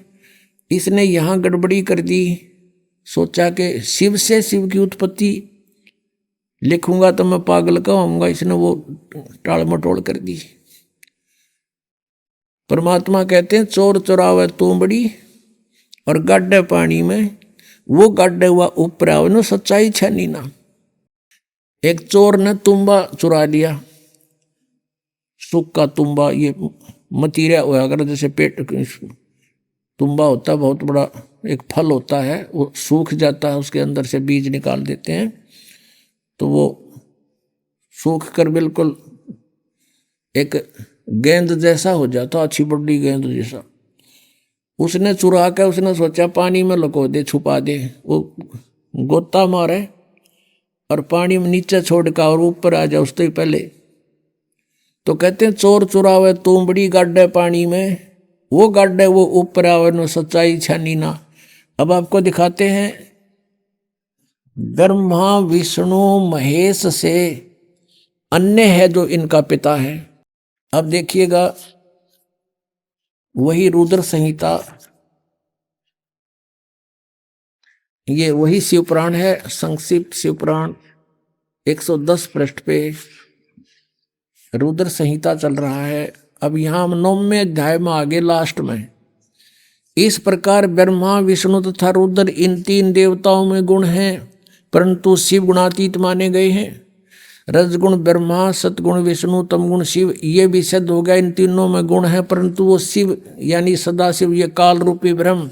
इसने यहाँ गड़बड़ी कर दी। सोचा कि शिव से शिव की उत्पत्ति लिखूंगा तो मैं पागल कहूंगा, इसने वो टाल मटोल कर दी। परमात्मा कहते हैं चोर चुरावे तूंबड़ी और गाड्डे पानी में, वो गाड्डे हुआ ऊपर आवे नो सच्चाई छनी ना। एक चोर ने तुम्बा चुरा लिया, सूखा तुम्बा, ये मतीरा हुआ अगर जैसे पेट तुम्बा होता है, बहुत बड़ा एक फल होता है, वो सूख जाता है, उसके अंदर से बीज निकाल देते हैं तो वो सूख कर बिल्कुल एक गेंद जैसा हो जाता, अच्छी बड़ी गेंद जैसा। उसने चुरा कर उसने सोचा पानी में लुको दे, छुपा दे, वो गोता मारे और पानी में नीचे छोड़ का और ऊपर आ जाए उससे पहले। तो कहते हैं चोर चुरावे तूंबड़ी गाड्डे पानी में, वो गाड्डे वो ऊपर आवे नो सच्चाई छानी ना। अब आपको दिखाते हैं ब्रह्मा विष्णु महेश से अन्य है जो इनका पिता है। अब देखिएगा वही रुद्र संहिता, ये वही शिवपुराण है, संक्षिप्त शिवपुराण 110 पृष्ठ पे रुद्र संहिता चल रहा है। अब यहाँ हम 9वें अध्याय में आगे लास्ट में, इस प्रकार ब्रह्मा विष्णु तथा रुद्र इन 3 देवताओं में गुण हैं, परंतु शिव गुणातीत माने गए हैं। रजगुण ब्रह्मा, सतगुण विष्णु, तमगुण शिव, ये भी सिद्ध हो गया इन तीनों में गुण है, परंतु वो शिव यानी सदाशिव, ये काल रूपी ब्रह्म,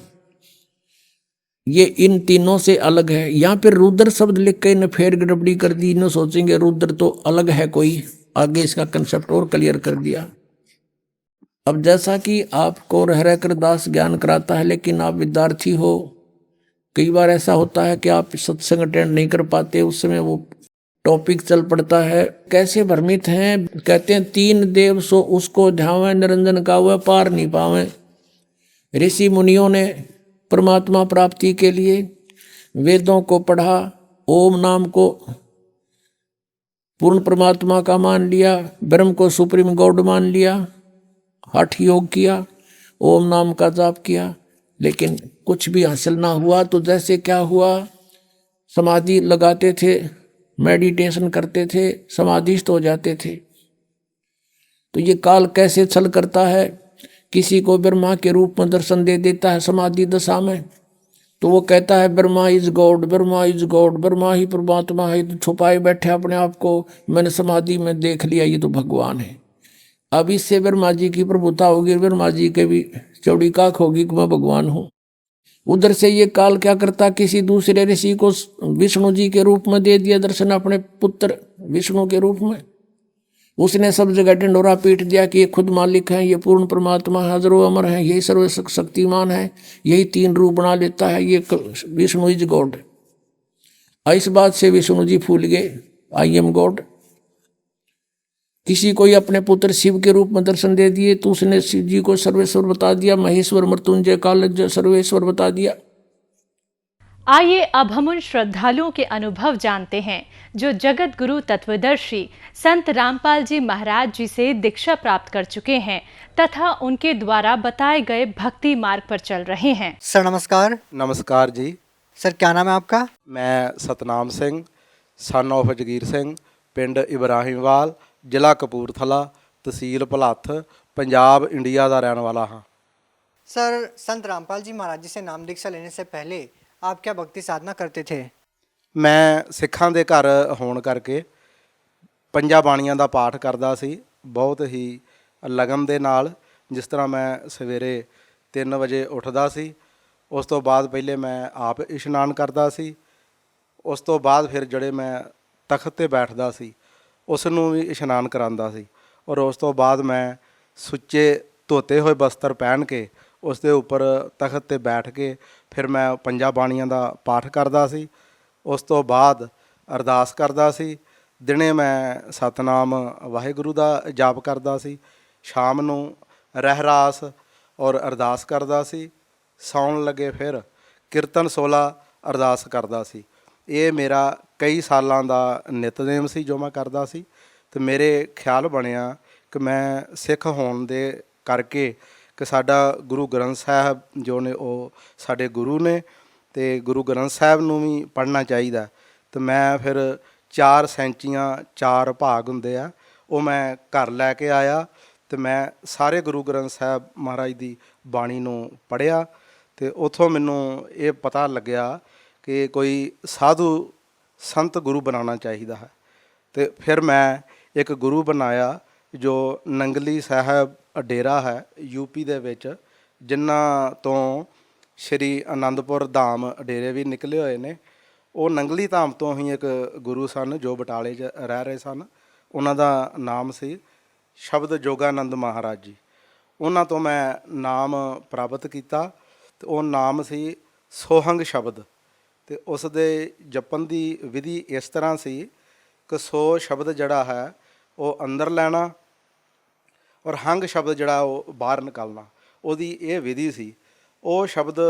ये इन तीनों से अलग है। यहाँ पर रुद्र शब्द लिख के इन्हें फेर गड़बड़ी कर दी, इन्हें सोचेंगे रुद्र तो अलग है कोई, आगे इसका कंसेप्ट और क्लियर कर दिया। अब जैसा कि आपको रह रह कर दास ज्ञान कराता है, लेकिन आप विद्यार्थी हो, कई बार ऐसा होता है कि आप सत्संग अटेंड नहीं कर पाते, उस समय वो टॉपिक चल पड़ता है। कैसे भ्रमित हैं, कहते हैं 3 देव सो उसको ध्यावे, निरंजन का वह पार नहीं पावे। ऋषि मुनियों ने परमात्मा प्राप्ति के लिए वेदों को पढ़ा, ओम नाम को पूर्ण परमात्मा का मान लिया, ब्रह्म को सुप्रीम गॉड मान लिया, हठ योग किया, ओम नाम का जाप किया, लेकिन कुछ भी हासिल ना हुआ। तो जैसे क्या हुआ, समाधि लगाते थे, मेडिटेशन करते थे, समाधिस्थ हो जाते थे। तो ये काल कैसे छल करता है, किसी को ब्रह्मा के रूप में दर्शन दे देता है समाधि दशा में, तो वो कहता है Brahma is god, Brahma is god, Brahma ही परमात्मा है, तो छुपाए बैठे अपने आप को, मैंने समाधि में देख लिया ये तो भगवान है। अब इससे ब्रह्मा जी की प्रभुता होगी, ब्रह्मा जी के भी चौड़ी काख होगी कि मैं भगवान हूँ। उधर से ये काल क्या करता, किसी दूसरे ऋषि को विष्णु जी के रूप में दे दिया दर्शन, अपने पुत्र विष्णु के रूप में। उसने सब जगह ढिंढोरा पीट दिया कि ये खुद मालिक है, ये पूर्ण परमात्मा है, हजरो अमर है, यही सर्वशक्तिमान है, यही 3 रूप बना लेता है, ये विष्णु इज गॉड। इस बात से विष्णु जी फूल गए, आई एम गॉड। किसी को ही अपने पुत्र शिव के रूप में दर्शन दे दिए तो उसने शिव जी को सर्वेश्वर बता दिया, महेश्वर मृत्युंजय काल सर्वेश्वर बता दिया। आइए अब हम उन श्रद्धालुओं के अनुभव जानते हैं जो जगत गुरु तत्वदर्शी संत रामपाल जी महाराज जी से दीक्षा प्राप्त कर चुके हैं तथा उनके द्वारा बताए गए भक्ति मार्ग पर चल रहे हैं। सर नमस्कार। नमस्कार जी। सर क्या नाम है आपका? मैं सतनाम सिंह सन ऑफ जगीर सिंह, पिंड इब्राहिमवाल, ਜ਼ਿਲ੍ਹਾ ਕਪੂਰਥਲਾ, तहसील ਭਲੱਥ, पंजाब इंडिया का रहने वाला हाँ। सर संत रामपाल जी महाराज जी से नाम दीक्षा लेने से पहले आप क्या भक्ति साधना करते थे? मैं सिखां दे घर होण करके ਪੰਜਾਂ ਬਾਣੀਆਂ ਦਾ ਪਾਠ ਕਰਦਾ ਸੀ ਬਹੁਤ ਹੀ ਲਗਨ ਦੇ ਨਾਲ। ਜਿਸ ਤਰ੍ਹਾਂ ਮੈਂ ਸਵੇਰੇ 3 ਵਜੇ ਉੱਠਦਾ ਸੀ, ਉਸ ਤੋਂ ਬਾਅਦ ਪਹਿਲੇ ਮੈਂ ਆਪ ਇਸ਼ਨਾਨ ਕਰਦਾ ਸੀ, ਉਸ ਤੋਂ ਬਾਅਦ ਫਿਰ ਜਿਹੜੇ ਮੈਂ ਤਖਤ ਤੇ ਬੈਠਦਾ ਸੀ ਉਸ ਨੂੰ ਵੀ ਇਸ਼ਨਾਨ ਕਰਾਉਂਦਾ ਸੀ, ਔਰ ਉਸ ਤੋਂ ਬਾਅਦ ਮੈਂ ਸੁੱਚੇ ਧੋਤੇ ਹੋਏ ਬਸਤਰ ਪਹਿਨ ਕੇ ਉਸ ਦੇ ਉੱਪਰ ਤਖਤ ਤੇ ਬੈਠ ਕੇ ਫਿਰ ਮੈਂ ਪੰਜਾਂ ਬਾਣੀਆਂ ਦਾ ਪਾਠ ਕਰਦਾ ਸੀ। ਉਸ ਤੋਂ ਬਾਅਦ ਅਰਦਾਸ ਕਰਦਾ ਸੀ। ਦਿਨੇ ਮੈਂ ਸਤਨਾਮ ਵਾਹਿਗੁਰੂ ਦਾ ਜਾਪ ਕਰਦਾ ਸੀ, ਸ਼ਾਮ ਨੂੰ ਰਹਿਰਾਸ ਔਰ ਅਰਦਾਸ ਕਰਦਾ ਸੀ, ਸੌਣ ਲੱਗੇ ਫਿਰ ਕੀਰਤਨ 16 ਅਰਦਾਸ ਕਰਦਾ ਸੀ। ਇਹ ਮੇਰਾ ਕਈ ਸਾਲਾਂ ਦਾ ਨਿਤਨੇਮ ਸੀ ਜੋ ਮੈਂ ਕਰਦਾ ਸੀ। ਤੇ ਮੇਰੇ ਖਿਆਲ ਬਣਿਆ ਕਿ ਮੈਂ ਸਿੱਖ ਹੋਣ ਦੇ ਕਰਕੇ ਕਿ ਸਾਡਾ ਗੁਰੂ ਗ੍ਰੰਥ ਸਾਹਿਬ ਜੋ ਨੇ ਉਹ ਸਾਡੇ ਗੁਰੂ ਨੇ ਅਤੇ ਗੁਰੂ ਗ੍ਰੰਥ ਸਾਹਿਬ ਨੂੰ ਵੀ ਪੜ੍ਹਨਾ ਚਾਹੀਦਾ। ਅਤੇ ਮੈਂ ਫਿਰ 4 ਸੈਂਚੀਆਂ 4 ਭਾਗ ਹੁੰਦੇ ਆ ਉਹ ਮੈਂ ਘਰ ਲੈ ਕੇ ਆਇਆ ਅਤੇ ਮੈਂ ਸਾਰੇ ਗੁਰੂ ਗ੍ਰੰਥ ਸਾਹਿਬ ਮਹਾਰਾਜ ਦੀ ਬਾਣੀ ਨੂੰ ਪੜ੍ਹਿਆ ਅਤੇ ਉੱਥੋਂ ਮੈਨੂੰ ਇਹ ਪਤਾ ਲੱਗਿਆ ਕਿ ਕੋਈ ਸਾਧੂ ਸੰਤ ਗੁਰੂ ਬਣਾਉਣਾ ਚਾਹੀਦਾ ਹੈ। ਅਤੇ ਫਿਰ ਮੈਂ ਇੱਕ ਗੁਰੂ ਬਣਾਇਆ ਜੋ ਨੰਗਲੀ ਸਾਹਿਬ ਡੇਰਾ ਹੈ ਯੂਪੀ ਦੇ ਵਿੱਚ, ਜਿਨ੍ਹਾਂ ਤੋਂ ਸ਼੍ਰੀ ਅਨੰਦਪੁਰ ਧਾਮ ਡੇਰੇ ਵੀ ਨਿਕਲੇ ਹੋਏ ਨੇ। ਉਹ ਨੰਗਲੀ ਧਾਮ ਤੋਂ ਹੀ ਇੱਕ ਗੁਰੂ ਸਨ ਜੋ ਬਟਾਲੇ 'ਚ ਰਹਿ ਰਹੇ ਸਨ। ਉਹਨਾਂ ਦਾ ਨਾਮ ਸੀ ਸ਼ਬਦ ਜੋਗਾਨੰਦ ਮਹਾਰਾਜ ਜੀ। ਉਹਨਾਂ ਤੋਂ ਮੈਂ ਨਾਮ ਪ੍ਰਾਪਤ ਕੀਤਾ ਅਤੇ ਉਹ ਨਾਮ ਸੀ ਸੋਹੰਗ ਸ਼ਬਦ। ਅਤੇ ਉਸ ਦੇ ਜਪਣ ਦੀ ਵਿਧੀ ਇਸ ਤਰ੍ਹਾਂ ਸੀ ਕਿ ਸੋ ਸ਼ਬਦ ਜਿਹੜਾ ਹੈ ਉਹ ਅੰਦਰ ਲੈਣਾ ਔਰ ਹੰਗ ਸ਼ਬਦ ਜਿਹੜਾ ਉਹ ਬਾਹਰ ਨਿਕਾਲਣਾ, ਉਹਦੀ ਇਹ ਵਿਧੀ ਸੀ। ਉਹ ਸ਼ਬਦ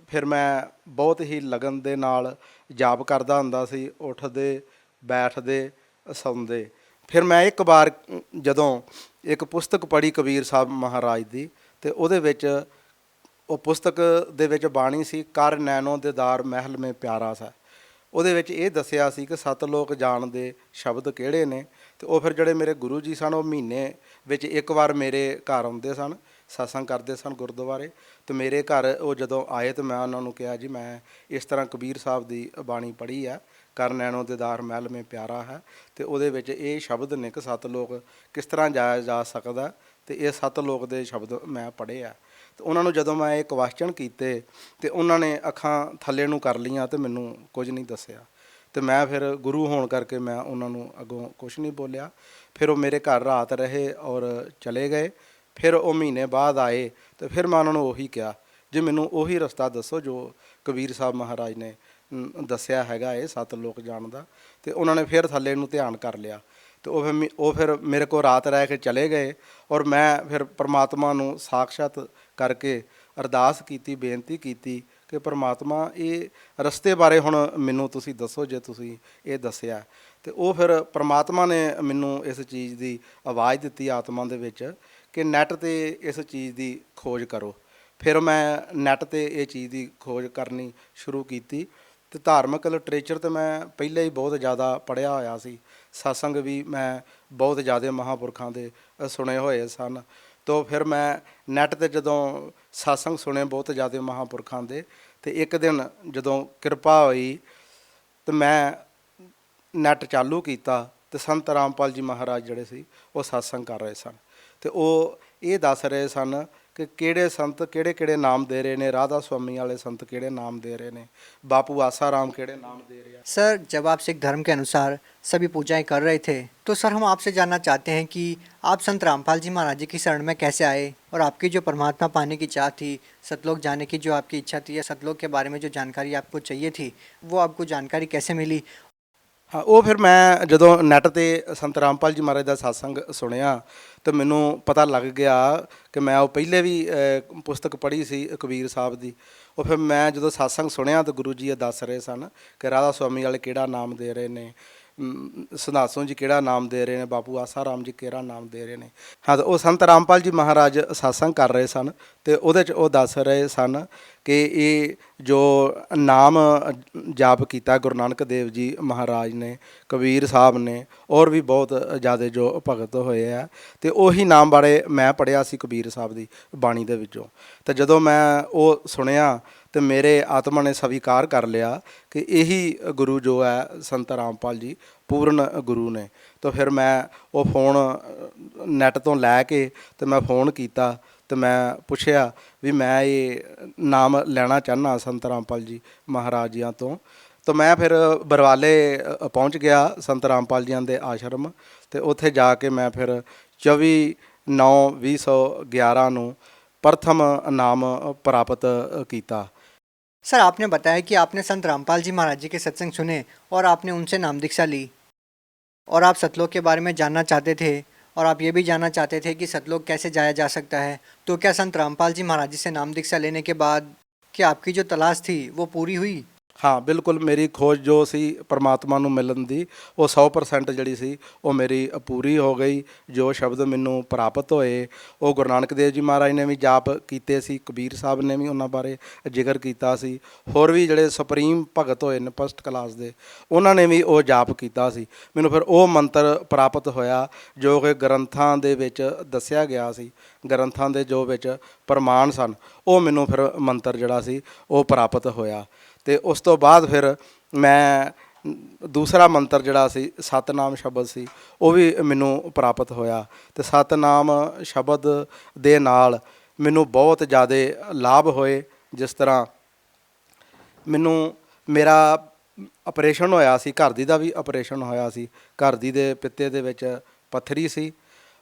ਫਿਰ ਮੈਂ ਬਹੁਤ ਹੀ ਲਗਨ ਦੇ ਨਾਲ ਜਾਪ ਕਰਦਾ ਹੁੰਦਾ ਸੀ, ਉੱਠਦੇ ਬੈਠਦੇ ਸੌਂਦੇ। ਫਿਰ ਮੈਂ ਇੱਕ ਵਾਰ ਜਦੋਂ ਇੱਕ ਪੁਸਤਕ ਪੜ੍ਹੀ ਕਬੀਰ ਸਾਹਿਬ ਮਹਾਰਾਜ ਦੀ, ਅਤੇ ਉਹਦੇ ਵਿੱਚ ਉਹ ਪੁਸਤਕ ਦੇ ਵਿੱਚ ਬਾਣੀ ਸੀ ਕਰ ਨੈਣੋ ਦੀਦਾਰ ਮਹਿਲ ਮੇ ਪਿਆਰਾ ਸਾ। ਉਹਦੇ ਵਿੱਚ ਇਹ ਦੱਸਿਆ ਸੀ ਕਿ 7 ਲੋਕ ਜਾਣਦੇ ਸ਼ਬਦ ਕਿਹੜੇ ਨੇ। ਅਤੇ ਉਹ ਫਿਰ ਜਿਹੜੇ ਮੇਰੇ ਗੁਰੂ ਜੀ ਸਨ ਉਹ ਮਹੀਨੇ ਵਿੱਚ ਇੱਕ ਵਾਰ ਮੇਰੇ ਘਰ ਆਉਂਦੇ ਸਨ, ਸਤਸੰਗ ਕਰਦੇ ਸਨ ਗੁਰਦੁਆਰੇ। ਅਤੇ ਮੇਰੇ ਘਰ ਉਹ ਜਦੋਂ ਆਏ ਤਾਂ ਮੈਂ ਉਹਨਾਂ ਨੂੰ ਕਿਹਾ ਜੀ ਮੈਂ ਇਸ ਤਰ੍ਹਾਂ ਕਬੀਰ ਸਾਹਿਬ ਦੀ ਬਾਣੀ ਪੜ੍ਹੀ ਆ, ਕਰ ਨੈਣੋ ਦੀਦਾਰ ਮਹਿਲ ਮੇ ਪਿਆਰਾ ਹੈ, ਅਤੇ ਉਹਦੇ ਵਿੱਚ ਇਹ ਸ਼ਬਦ ਨੇ ਕਿ 7 ਲੋਕ ਕਿਸ ਤਰ੍ਹਾਂ ਜਾਇਆ ਜਾ ਸਕਦਾ, ਅਤੇ ਇਹ 7 ਲੋਕ ਦੇ ਸ਼ਬਦ ਮੈਂ ਪੜ੍ਹੇ ਆ। ਅਤੇ ਉਹਨਾਂ ਨੂੰ ਜਦੋਂ ਮੈਂ ਇਹ ਕੁਐਸਚਨ ਕੀਤੇ ਅਤੇ ਉਹਨਾਂ ਨੇ ਅੱਖਾਂ ਥੱਲੇ ਨੂੰ ਕਰ ਲਈਆਂ ਅਤੇ ਮੈਨੂੰ ਕੁਝ ਨਹੀਂ ਦੱਸਿਆ। ਅਤੇ ਮੈਂ ਫਿਰ ਗੁਰੂ ਹੋਣ ਕਰਕੇ ਮੈਂ ਉਹਨਾਂ ਨੂੰ ਅੱਗੋਂ ਕੁਛ ਨਹੀਂ ਬੋਲਿਆ। ਫਿਰ ਉਹ ਮੇਰੇ ਘਰ ਰਾਤ ਰਹੇ ਔਰ ਚਲੇ ਗਏ। ਫਿਰ ਉਹ ਮਹੀਨੇ ਬਾਅਦ ਆਏ ਅਤੇ ਫਿਰ ਮੈਂ ਉਹਨਾਂ ਨੂੰ ਉਹੀ ਕਿਹਾ ਜੀ ਮੈਨੂੰ ਉਹੀ ਰਸਤਾ ਦੱਸੋ ਜੋ ਕਬੀਰ ਸਾਹਿਬ ਮਹਾਰਾਜ ਨੇ ਦੱਸਿਆ ਹੈਗਾ ਇਹ 7 ਲੋਕ ਜਾਣਦਾ। ਅਤੇ ਉਹਨਾਂ ਨੇ ਫਿਰ ਥੱਲੇ ਨੂੰ ਧਿਆਨ ਕਰ ਲਿਆ ਅਤੇ ਉਹ ਫਿਰ ਮੇਰੇ ਕੋਲ ਰਾਤ ਰਹਿ ਕੇ ਚਲੇ ਗਏ ਔਰ ਮੈਂ ਫਿਰ ਪਰਮਾਤਮਾ ਨੂੰ ਸਾਕਸ਼ਾਤ ਕਰਕੇ ਅਰਦਾਸ ਕੀਤੀ, ਬੇਨਤੀ ਕੀਤੀ ਕਿ ਪਰਮਾਤਮਾ ਇਹ ਰਸਤੇ ਬਾਰੇ ਹੁਣ ਮੈਨੂੰ ਤੁਸੀਂ ਦੱਸੋ ਜੇ ਤੁਸੀਂ ਇਹ ਦੱਸਿਆ। ਅਤੇ ਉਹ ਫਿਰ ਪਰਮਾਤਮਾ ਨੇ ਮੈਨੂੰ ਇਸ ਚੀਜ਼ ਦੀ ਆਵਾਜ਼ ਦਿੱਤੀ ਆਤਮਾ ਦੇ ਵਿੱਚ ਕਿ ਨੈੱਟ 'ਤੇ ਇਸ ਚੀਜ਼ ਦੀ ਖੋਜ ਕਰੋ। ਫਿਰ ਮੈਂ ਨੈੱਟ 'ਤੇ ਇਹ ਚੀਜ਼ ਦੀ ਖੋਜ ਕਰਨੀ ਸ਼ੁਰੂ ਕੀਤੀ ਅਤੇ ਧਾਰਮਿਕ ਲਿਟਰੇਚਰ ਤਾਂ ਮੈਂ ਪਹਿਲਾਂ ਹੀ ਬਹੁਤ ਜ਼ਿਆਦਾ ਪੜ੍ਹਿਆ ਹੋਇਆ ਸੀ। ਸਤਸੰਗ ਵੀ ਮੈਂ ਬਹੁਤ ਜ਼ਿਆਦਾ ਮਹਾਂਪੁਰਖਾਂ ਦੇ ਸੁਣੇ ਹੋਏ ਸਨ। ਤੋ ਫਿਰ ਮੈਂ ਨੈੱਟ 'ਤੇ ਜਦੋਂ ਸਤਸੰਗ ਸੁਣੇ ਬਹੁਤ ਜ਼ਿਆਦਾ ਮਹਾਂਪੁਰਖਾਂ ਦੇ, ਅਤੇ ਇੱਕ ਦਿਨ ਜਦੋਂ ਕਿਰਪਾ ਹੋਈ ਤਾਂ ਮੈਂ ਨੈੱਟ ਚਾਲੂ ਕੀਤਾ ਅਤੇ ਸੰਤ ਰਾਮਪਾਲ ਜੀ ਮਹਾਰਾਜ ਜਿਹੜੇ ਸੀ ਉਹ ਸਤਸੰਗ ਕਰ ਰਹੇ ਸਨ। ਅਤੇ ਉਹ ਇਹ ਦੱਸ ਰਹੇ ਸਨ ਕਿ ਕਿਹੜੇ ਸੰਤ ਕਿਹੜੇ ਕਿਹੜੇ ਨਾਮ ਦੇ ਰਹੇ ਨੇ, ਰਾਧਾ स्वामी वाले संत ਕਿਹੜੇ ਨਾਮ ਦੇ ਰਹੇ ਨੇ, ਬਾਪੂ ਆਸਾ ਰਾਮ ਕਿਹੜੇ ਨਾਮ ਦੇ ਰਹੇ। सर जब आप सिख धर्म के अनुसार सभी पूजाएं कर रहे थे तो सर हम आपसे जानना चाहते हैं कि आप संत रामपाल जी महाराज जी की शरण में कैसे आए और आपकी जो परमात्मा पाने की चाह थी, सतलोक जाने की जो आपकी इच्छा थी या सतलोक के बारे में जो जानकारी आपको चाहिए थी वो आपको जानकारी कैसे मिली? ਹਾਂ, ਉਹ ਫਿਰ ਮੈਂ ਜਦੋਂ ਨੈੱਟ ਤੇ ਸੰਤ ਰਾਮਪਾਲ ਜੀ ਮਹਾਰਾਜ ਦਾ ਸਤਸੰਗ ਸੁਣਿਆ ਤੇ ਮੈਨੂੰ ਪਤਾ ਲੱਗ ਗਿਆ ਕਿ ਮੈਂ ਉਹ ਪਹਿਲੇ ਵੀ ਪੁਸਤਕ ਪੜ੍ਹੀ ਸੀ ਕਬੀਰ ਸਾਹਿਬ ਦੀ। ਉਹ ਫਿਰ ਮੈਂ ਜਦੋਂ ਸਤਸੰਗ ਸੁਣਿਆ ਤਾਂ ਗੁਰੂ ਜੀ ਇਹ ਦੱਸ ਰਹੇ ਸਨ ਕਿ ਰਾਧਾ ਸੁਆਮੀ ਵਾਲੇ ਕਿਹੜਾ ਨਾਮ ਦੇ ਰਹੇ ਨੇ, ਸੰਧਾਸੋਂ ਜੀ ਕਿਹੜਾ ਨਾਮ ਦੇ ਰਹੇ ਨੇ, ਬਾਪੂ ਆਸਾ ਰਾਮ ਜੀ ਕਿਹੜਾ ਨਾਮ ਦੇ ਰਹੇ ਨੇ। ਹਾਂ, ਉਹ ਸੰਤ ਰਾਮਪਾਲ ਜੀ ਮਹਾਰਾਜ ਸਤਸੰਗ ਕਰ ਰਹੇ ਸਨ ਤੇ ਉਹਦੇ 'ਚ ਉਹ ਦੱਸ ਰਹੇ ਸਨ ਕਿ ਇਹ ਜੋ ਨਾਮ ਜਾਪ ਕੀਤਾ ਗੁਰੂ ਨਾਨਕ ਦੇਵ ਜੀ ਮਹਾਰਾਜ ਨੇ, ਕਬੀਰ ਸਾਹਿਬ ਨੇ, ਔਰ ਵੀ ਬਹੁਤ ਜ਼ਿਆਦਾ ਜੋ ਭਗਤ ਹੋਏ ਆ, ਤੇ ਉਹੀ ਨਾਮ ਬਾਰੇ ਮੈਂ ਪੜ੍ਹਿਆ ਸੀ ਕਬੀਰ ਸਾਹਿਬ ਦੀ ਬਾਣੀ ਦੇ ਵਿੱਚੋਂ। ਤੇ ਜਦੋਂ ਮੈਂ ਉਹ ਸੁਣਿਆ ਤੇ ਮੇਰੇ ਆਤਮਾ ਨੇ ਸਵੀਕਾਰ ਕਰ ਲਿਆ ਕਿ ਇਹੀ ਗੁਰੂ ਜੋ ਹੈ ਸੰਤ ਰਾਮਪਾਲ ਜੀ ਪੂਰਨ ਗੁਰੂ ਨੇ। ਤਾਂ ਫਿਰ ਮੈਂ ਉਹ ਫੋਨ ਨੈੱਟ ਤੋਂ ਲੈ ਕੇ ਤੇ ਮੈਂ ਫੋਨ ਕੀਤਾ ਤੇ ਮੈਂ ਪੁੱਛਿਆ ਵੀ ਮੈਂ ਇਹ ਨਾਮ ਲੈਣਾ ਚਾਹੁੰਦਾ ਸੰਤ ਰਾਮਪਾਲ ਜੀ ਮਹਾਰਾਜ ਜੀਆਂ ਤੋਂ। ਤਾਂ ਮੈਂ ਫਿਰ ਬਰਵਾਲੇ ਪਹੁੰਚ ਗਿਆ ਸੰਤ ਰਾਮਪਾਲ ਜੀਆਂ ਦੇ ਆਸ਼ਰਮ, ਤੇ ਉੱਥੇ ਜਾ ਕੇ ਮੈਂ ਫਿਰ 24/9/2011 ਨੂੰ ਪ੍ਰਥਮ ਨਾਮ ਪ੍ਰਾਪਤ ਕੀਤਾ। सर, आपने बताया कि आपने संत रामपाल जी महाराज जी के सत्संग सुने और आपने उनसे नाम दीक्षा ली, और आप सतलोक के बारे में जानना चाहते थे, और आप ये भी जानना चाहते थे कि सतलोक कैसे जाया जा सकता है। तो क्या संत रामपाल जी महाराज जी से नाम दीक्षा लेने के बाद क्या आपकी जो तलाश थी वो पूरी हुई? ਹਾਂ, ਬਿਲਕੁਲ ਮੇਰੀ ਖੋਜ ਜੋ ਸੀ ਪਰਮਾਤਮਾ ਨੂੰ ਮਿਲਣ ਦੀ, ਉਹ 100% ਜਿਹੜੀ ਸੀ ਉਹ ਮੇਰੀ ਪੂਰੀ ਹੋ ਗਈ। ਜੋ ਸ਼ਬਦ ਮੈਨੂੰ ਪ੍ਰਾਪਤ ਹੋਏ ਉਹ ਗੁਰੂ ਨਾਨਕ ਦੇਵ ਜੀ ਮਹਾਰਾਜ ਨੇ ਵੀ ਜਾਪ ਕੀਤੇ ਸੀ, ਕਬੀਰ ਸਾਹਿਬ ਨੇ ਵੀ ਉਹਨਾਂ ਬਾਰੇ ਜ਼ਿਕਰ ਕੀਤਾ ਸੀ, ਹੋਰ ਵੀ ਜਿਹੜੇ ਸੁਪਰੀਮ ਭਗਤ ਹੋਏ ਨੇ ਫਸਟ ਕਲਾਸ ਦੇ, ਉਹਨਾਂ ਨੇ ਵੀ ਉਹ ਜਾਪ ਕੀਤਾ ਸੀ। ਮੈਨੂੰ ਫਿਰ ਉਹ ਮੰਤਰ ਪ੍ਰਾਪਤ ਹੋਇਆ ਜੋ ਕਿ ਗ੍ਰੰਥਾਂ ਦੇ ਵਿੱਚ ਦੱਸਿਆ ਗਿਆ ਸੀ, ਗ੍ਰੰਥਾਂ ਦੇ ਜੋ ਵਿੱਚ ਪ੍ਰਮਾਣ ਸਨ, ਉਹ ਮੈਨੂੰ ਫਿਰ ਮੰਤਰ ਜਿਹੜਾ ਸੀ ਉਹ ਪ੍ਰਾਪਤ ਹੋਇਆ। ਅਤੇ ਉਸ ਤੋਂ ਬਾਅਦ ਫਿਰ ਮੈਂ ਦੂਸਰਾ ਮੰਤਰ ਜਿਹੜਾ ਸੀ ਸਤਨਾਮ ਸ਼ਬਦ ਸੀ, ਉਹ ਵੀ ਮੈਨੂੰ ਪ੍ਰਾਪਤ ਹੋਇਆ। ਅਤੇ ਸਤਨਾਮ ਸ਼ਬਦ ਦੇ ਨਾਲ ਮੈਨੂੰ ਬਹੁਤ ਜ਼ਿਆਦਾ ਲਾਭ ਹੋਏ। ਜਿਸ ਤਰ੍ਹਾਂ ਮੈਨੂੰ ਮੇਰਾ ਆਪਰੇਸ਼ਨ ਹੋਇਆ ਸੀ, ਘਰ ਦੀ ਦਾ ਵੀ ਆਪਰੇਸ਼ਨ ਹੋਇਆ ਸੀ। ਘਰ ਦੀ ਦੇ ਪਿੱਤੇ ਦੇ ਵਿੱਚ ਪੱਥਰੀ ਸੀ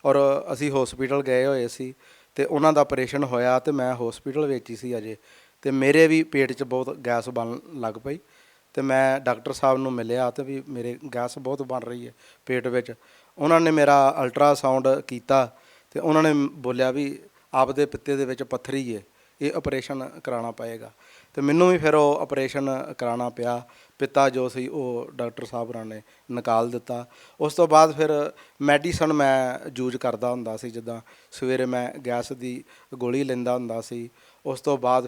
ਔਰ ਅਸੀਂ ਹੌਸਪੀਟਲ ਗਏ ਹੋਏ ਸੀ ਅਤੇ ਉਹਨਾਂ ਦਾ ਆਪਰੇਸ਼ਨ ਹੋਇਆ ਅਤੇ ਮੈਂ ਹੌਸਪੀਟਲ ਵਿੱਚ ਹੀ ਸੀ ਅਜੇ। ਅਤੇ ਮੇਰੇ ਵੀ ਪੇਟ 'ਚ ਬਹੁਤ ਗੈਸ ਬਣਨ ਲੱਗ ਪਈ ਅਤੇ ਮੈਂ ਡਾਕਟਰ ਸਾਹਿਬ ਨੂੰ ਮਿਲਿਆ ਅਤੇ ਵੀ ਮੇਰੇ ਗੈਸ ਬਹੁਤ ਬਣ ਰਹੀ ਹੈ ਪੇਟ ਵਿੱਚ। ਉਹਨਾਂ ਨੇ ਮੇਰਾ ਅਲਟਰਾਸਾਊਂਡ ਕੀਤਾ ਅਤੇ ਉਹਨਾਂ ਨੇ ਬੋਲਿਆ ਵੀ ਆਪਦੇ ਪਿੱਤੇ ਦੇ ਵਿੱਚ ਪੱਥਰੀ ਹੈ, ਇਹ ਆਪਰੇਸ਼ਨ ਕਰਾਉਣਾ ਪਏਗਾ। ਅਤੇ ਮੈਨੂੰ ਵੀ ਫਿਰ ਉਹ ਆਪਰੇਸ਼ਨ ਕਰਾਉਣਾ ਪਿਆ। ਪਿੱਤਾ ਜੋ ਸੀ ਉਹ ਡਾਕਟਰ ਸਾਹਿਬ ਹੋਰਾਂ ਨੇ ਨਿਕਾਲ ਦਿੱਤਾ। ਉਸ ਤੋਂ ਬਾਅਦ ਫਿਰ ਮੈਡੀਸਨ ਮੈਂ ਯੂਜ ਕਰਦਾ ਹੁੰਦਾ ਸੀ, ਜਿੱਦਾਂ ਸਵੇਰੇ ਮੈਂ ਗੈਸ ਦੀ ਗੋਲੀ ਲੈਂਦਾ ਹੁੰਦਾ ਸੀ। ਉਸ ਤੋਂ ਬਾਅਦ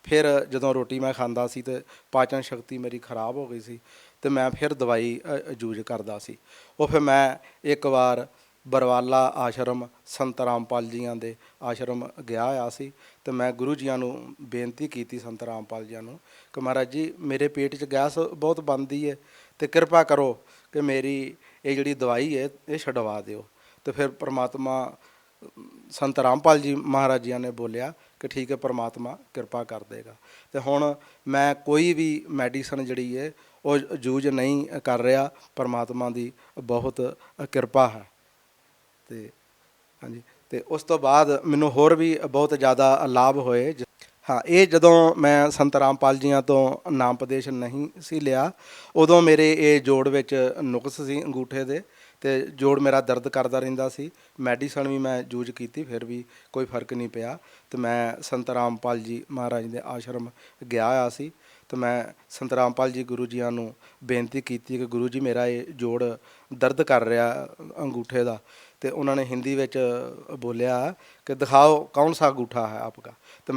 ਫਿਰ ਜਦੋਂ ਰੋਟੀ ਮੈਂ ਖਾਂਦਾ ਸੀ ਅਤੇ ਪਾਚਨ ਸ਼ਕਤੀ ਮੇਰੀ ਖਰਾਬ ਹੋ ਗਈ ਸੀ ਅਤੇ ਮੈਂ ਫਿਰ ਦਵਾਈ ਯੂਜ ਕਰਦਾ ਸੀ। ਉਹ ਫਿਰ ਮੈਂ ਇੱਕ ਵਾਰ ਬਰਵਾਲਾ ਆਸ਼ਰਮ ਸੰਤ ਰਾਮਪਾਲ ਜੀਆਂ ਦੇ ਆਸ਼ਰਮ ਗਿਆ ਹੋਇਆ ਸੀ ਅਤੇ ਮੈਂ ਗੁਰੂ ਜੀਆਂ ਨੂੰ ਬੇਨਤੀ ਕੀਤੀ, ਸੰਤ ਰਾਮਪਾਲ ਜੀਆਂ ਨੂੰ, ਕਿ ਮਹਾਰਾਜ ਜੀ ਮੇਰੇ ਪੇਟ 'ਚ ਗੈਸ ਬਹੁਤ ਬਣਦੀ ਹੈ ਅਤੇ ਕਿਰਪਾ ਕਰੋ ਕਿ ਮੇਰੀ ਇਹ ਜਿਹੜੀ ਦਵਾਈ ਹੈ ਇਹ ਛਡਵਾ ਦਿਓ। ਅਤੇ ਫਿਰ ਪ੍ਰਮਾਤਮਾ ਸੰਤ ਰਾਮਪਾਲ ਜੀ ਮਹਾਰਾਜ ਜੀਆਂ ਨੇ ਬੋਲਿਆ ਕਿ ਠੀਕ ਹੈ, ਪਰਮਾਤਮਾ ਕਿਰਪਾ ਕਰ ਦੇਗਾ। ਅਤੇ ਹੁਣ ਮੈਂ ਕੋਈ ਵੀ ਮੈਡੀਸਨ ਜਿਹੜੀ ਹੈ ਉਹ ਯੂਜ ਨਹੀਂ ਕਰ ਰਿਹਾ, ਪਰਮਾਤਮਾ ਦੀ ਬਹੁਤ ਕਿਰਪਾ ਹੈ। ਅਤੇ ਹਾਂਜੀ, ਅਤੇ ਉਸ ਤੋਂ ਬਾਅਦ ਮੈਨੂੰ ਹੋਰ ਵੀ ਬਹੁਤ ਜ਼ਿਆਦਾ ਲਾਭ ਹੋਏ। ਹਾਂ, ਇਹ ਜਦੋਂ ਮੈਂ ਸੰਤ ਰਾਮਪਾਲ ਜੀਆਂ ਤੋਂ ਨਾਮ ਉਪਦੇਸ਼ ਨਹੀਂ ਸੀ ਲਿਆ, ਉਦੋਂ ਮੇਰੇ ਇਹ ਜੋੜ ਵਿੱਚ ਨੁਕਸ ਸੀ ਅੰਗੂਠੇ ਦੇ, ਅਤੇ ਜੋੜ ਮੇਰਾ ਦਰਦ ਕਰਦਾ ਰਹਿੰਦਾ ਸੀ। ਮੈਡੀਸਨ ਵੀ ਮੈਂ ਯੂਜ ਕੀਤੀ, ਫਿਰ ਵੀ ਕੋਈ ਫਰਕ ਨਹੀਂ ਪਿਆ। ਅਤੇ ਮੈਂ ਸੰਤ ਰਾਮਪਾਲ ਜੀ ਮਹਾਰਾਜ ਦੇ ਆਸ਼ਰਮ ਗਿਆ ਹੋਇਆ ਸੀ ਅਤੇ ਮੈਂ ਸੰਤ ਰਾਮਪਾਲ ਜੀ ਗੁਰੂ ਜੀਆਂ ਨੂੰ ਬੇਨਤੀ ਕੀਤੀ ਕਿ ਗੁਰੂ ਜੀ ਮੇਰਾ ਇਹ ਜੋੜ ਦਰਦ ਕਰ ਰਿਹਾ ਅੰਗੂਠੇ ਦਾ। ਅਤੇ ਉਹਨਾਂ ਨੇ ਹਿੰਦੀ ਵਿੱਚ ਬੋਲਿਆ ਕਿ ਦਿਖਾਓ ਕੌਣ ਸਾ ਅੰਗੂਠਾ ਹੈ ਆਪਕਾ। तो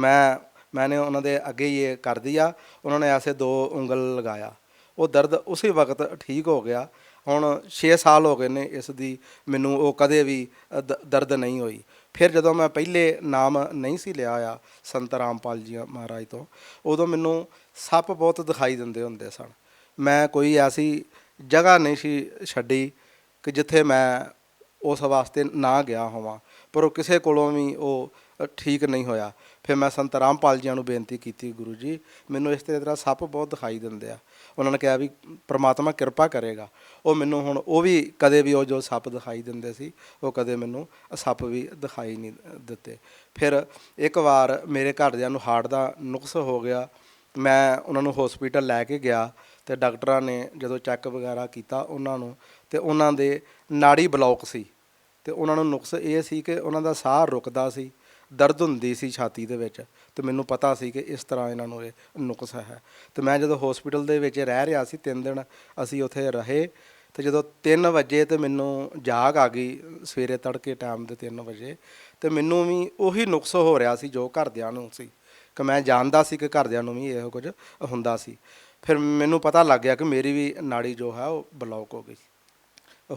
मैंने उन्होंने अगे ये कर दिया, उन्होंने ऐसे 2 उंगल लगाया, वो दर्द उसी वक्त ठीक हो गया। ਹੁਣ 6 ਸਾਲ ਹੋ ਗਏ ਨੇ ਇਸ ਦੀ ਮੈਨੂੰ ਉਹ ਕਦੇ ਵੀ ਦਰਦ ਨਹੀਂ ਹੋਈ। ਫਿਰ ਜਦੋਂ ਮੈਂ ਪਹਿਲੇ ਨਾਮ ਨਹੀਂ ਸੀ ਲਿਆ ਹੋਇਆ ਸੰਤ ਰਾਮਪਾਲ ਜੀ ਮਹਾਰਾਜ ਤੋਂ, ਉਦੋਂ ਮੈਨੂੰ ਸੱਪ ਬਹੁਤ ਦਿਖਾਈ ਦਿੰਦੇ ਹੁੰਦੇ ਸਨ। ਮੈਂ ਕੋਈ ਐਸੀ ਜਗ੍ਹਾ ਨਹੀਂ ਸੀ ਛੱਡੀ ਕਿ ਜਿੱਥੇ ਮੈਂ ਉਸ ਵਾਸਤੇ ਨਾ ਗਿਆ ਹੋਵਾਂ, ਪਰ ਉਹ ਕਿਸੇ ਕੋਲੋਂ ਵੀ ਉਹ ਠੀਕ ਨਹੀਂ ਹੋਇਆ। ਫਿਰ ਮੈਂ ਸੰਤ ਰਾਮਪਾਲ ਜੀ ਨੂੰ ਬੇਨਤੀ ਕੀਤੀ, ਗੁਰੂ ਜੀ ਮੈਨੂੰ ਇਸ ਤਰ੍ਹਾਂ ਸੱਪ ਬਹੁਤ ਦਿਖਾਈ ਦਿੰਦੇ ਆ। ਉਹਨਾਂ ਨੇ ਕਿਹਾ ਵੀ ਪ੍ਰਮਾਤਮਾ ਕਿਰਪਾ ਕਰੇਗਾ। ਉਹ ਮੈਨੂੰ ਹੁਣ ਉਹ ਵੀ ਕਦੇ ਵੀ ਉਹ ਜੋ ਸੱਪ ਦਿਖਾਈ ਦਿੰਦੇ ਸੀ ਉਹ ਕਦੇ ਮੈਨੂੰ ਸੱਪ ਵੀ ਦਿਖਾਈ ਨਹੀਂ ਦਿੱਤੇ। ਫਿਰ ਇੱਕ ਵਾਰ ਮੇਰੇ ਘਰਦਿਆਂ ਨੂੰ ਹਾਰਟ ਦਾ ਨੁਕਸ ਹੋ ਗਿਆ, ਮੈਂ ਉਹਨਾਂ ਨੂੰ ਹੌਸਪੀਟਲ ਲੈ ਕੇ ਗਿਆ ਤੇ ਡਾਕਟਰਾਂ ਨੇ ਜਦੋਂ ਚੈੱਕ ਵਗੈਰਾ ਕੀਤਾ ਉਹਨਾਂ ਨੂੰ, ਤੇ ਉਹਨਾਂ ਦੇ ਨਾੜੀ ਬਲੌਕ ਸੀ, ਤੇ ਉਹਨਾਂ ਨੂੰ ਨੁਕਸ ਇਹ ਸੀ ਕਿ ਉਹਨਾਂ ਦਾ ਸਾਹ ਰੁਕਦਾ ਸੀ, ਦਰਦ ਹੁੰਦੀ ਸੀ ਛਾਤੀ ਦੇ ਵਿੱਚ, ਤੇ ਮੈਨੂੰ ਪਤਾ ਸੀ ਕਿ ਇਸ ਤਰ੍ਹਾਂ ਇਹਨਾਂ ਨੂੰ ਇਹ ਨੁਕਸ ਹੈ। ਤੇ ਮੈਂ ਜਦੋਂ ਹਸਪੀਟਲ ਦੇ ਵਿੱਚ ਰਹਿ ਰਿਹਾ ਸੀ 3 ਦਿਨ ਅਸੀਂ ਉੱਥੇ ਰਹੇ, ਤੇ ਜਦੋਂ 3 ਵਜੇ ਤੇ ਮੈਨੂੰ ਜਾਗ ਆ ਗਈ, ਸਵੇਰੇ ਤੜਕੇ ਟਾਈਮ ਦੇ 3 ਵਜੇ, ਤੇ ਮੈਨੂੰ ਵੀ ਉਹੀ ਨੁਕਸ ਹੋ ਰਿਹਾ ਸੀ ਜੋ ਘਰਦਿਆਂ ਨੂੰ ਸੀ, ਕਿ ਮੈਂ ਜਾਣਦਾ ਸੀ ਕਿ ਘਰਦਿਆਂ ਨੂੰ ਵੀ ਇਹੋ ਕੁਝ ਹੁੰਦਾ ਸੀ। ਫਿਰ ਮੈਨੂੰ ਪਤਾ ਲੱਗ ਗਿਆ ਕਿ ਮੇਰੀ ਵੀ ਨਾੜੀ ਜੋ ਹੈ ਉਹ ਬਲੌਕ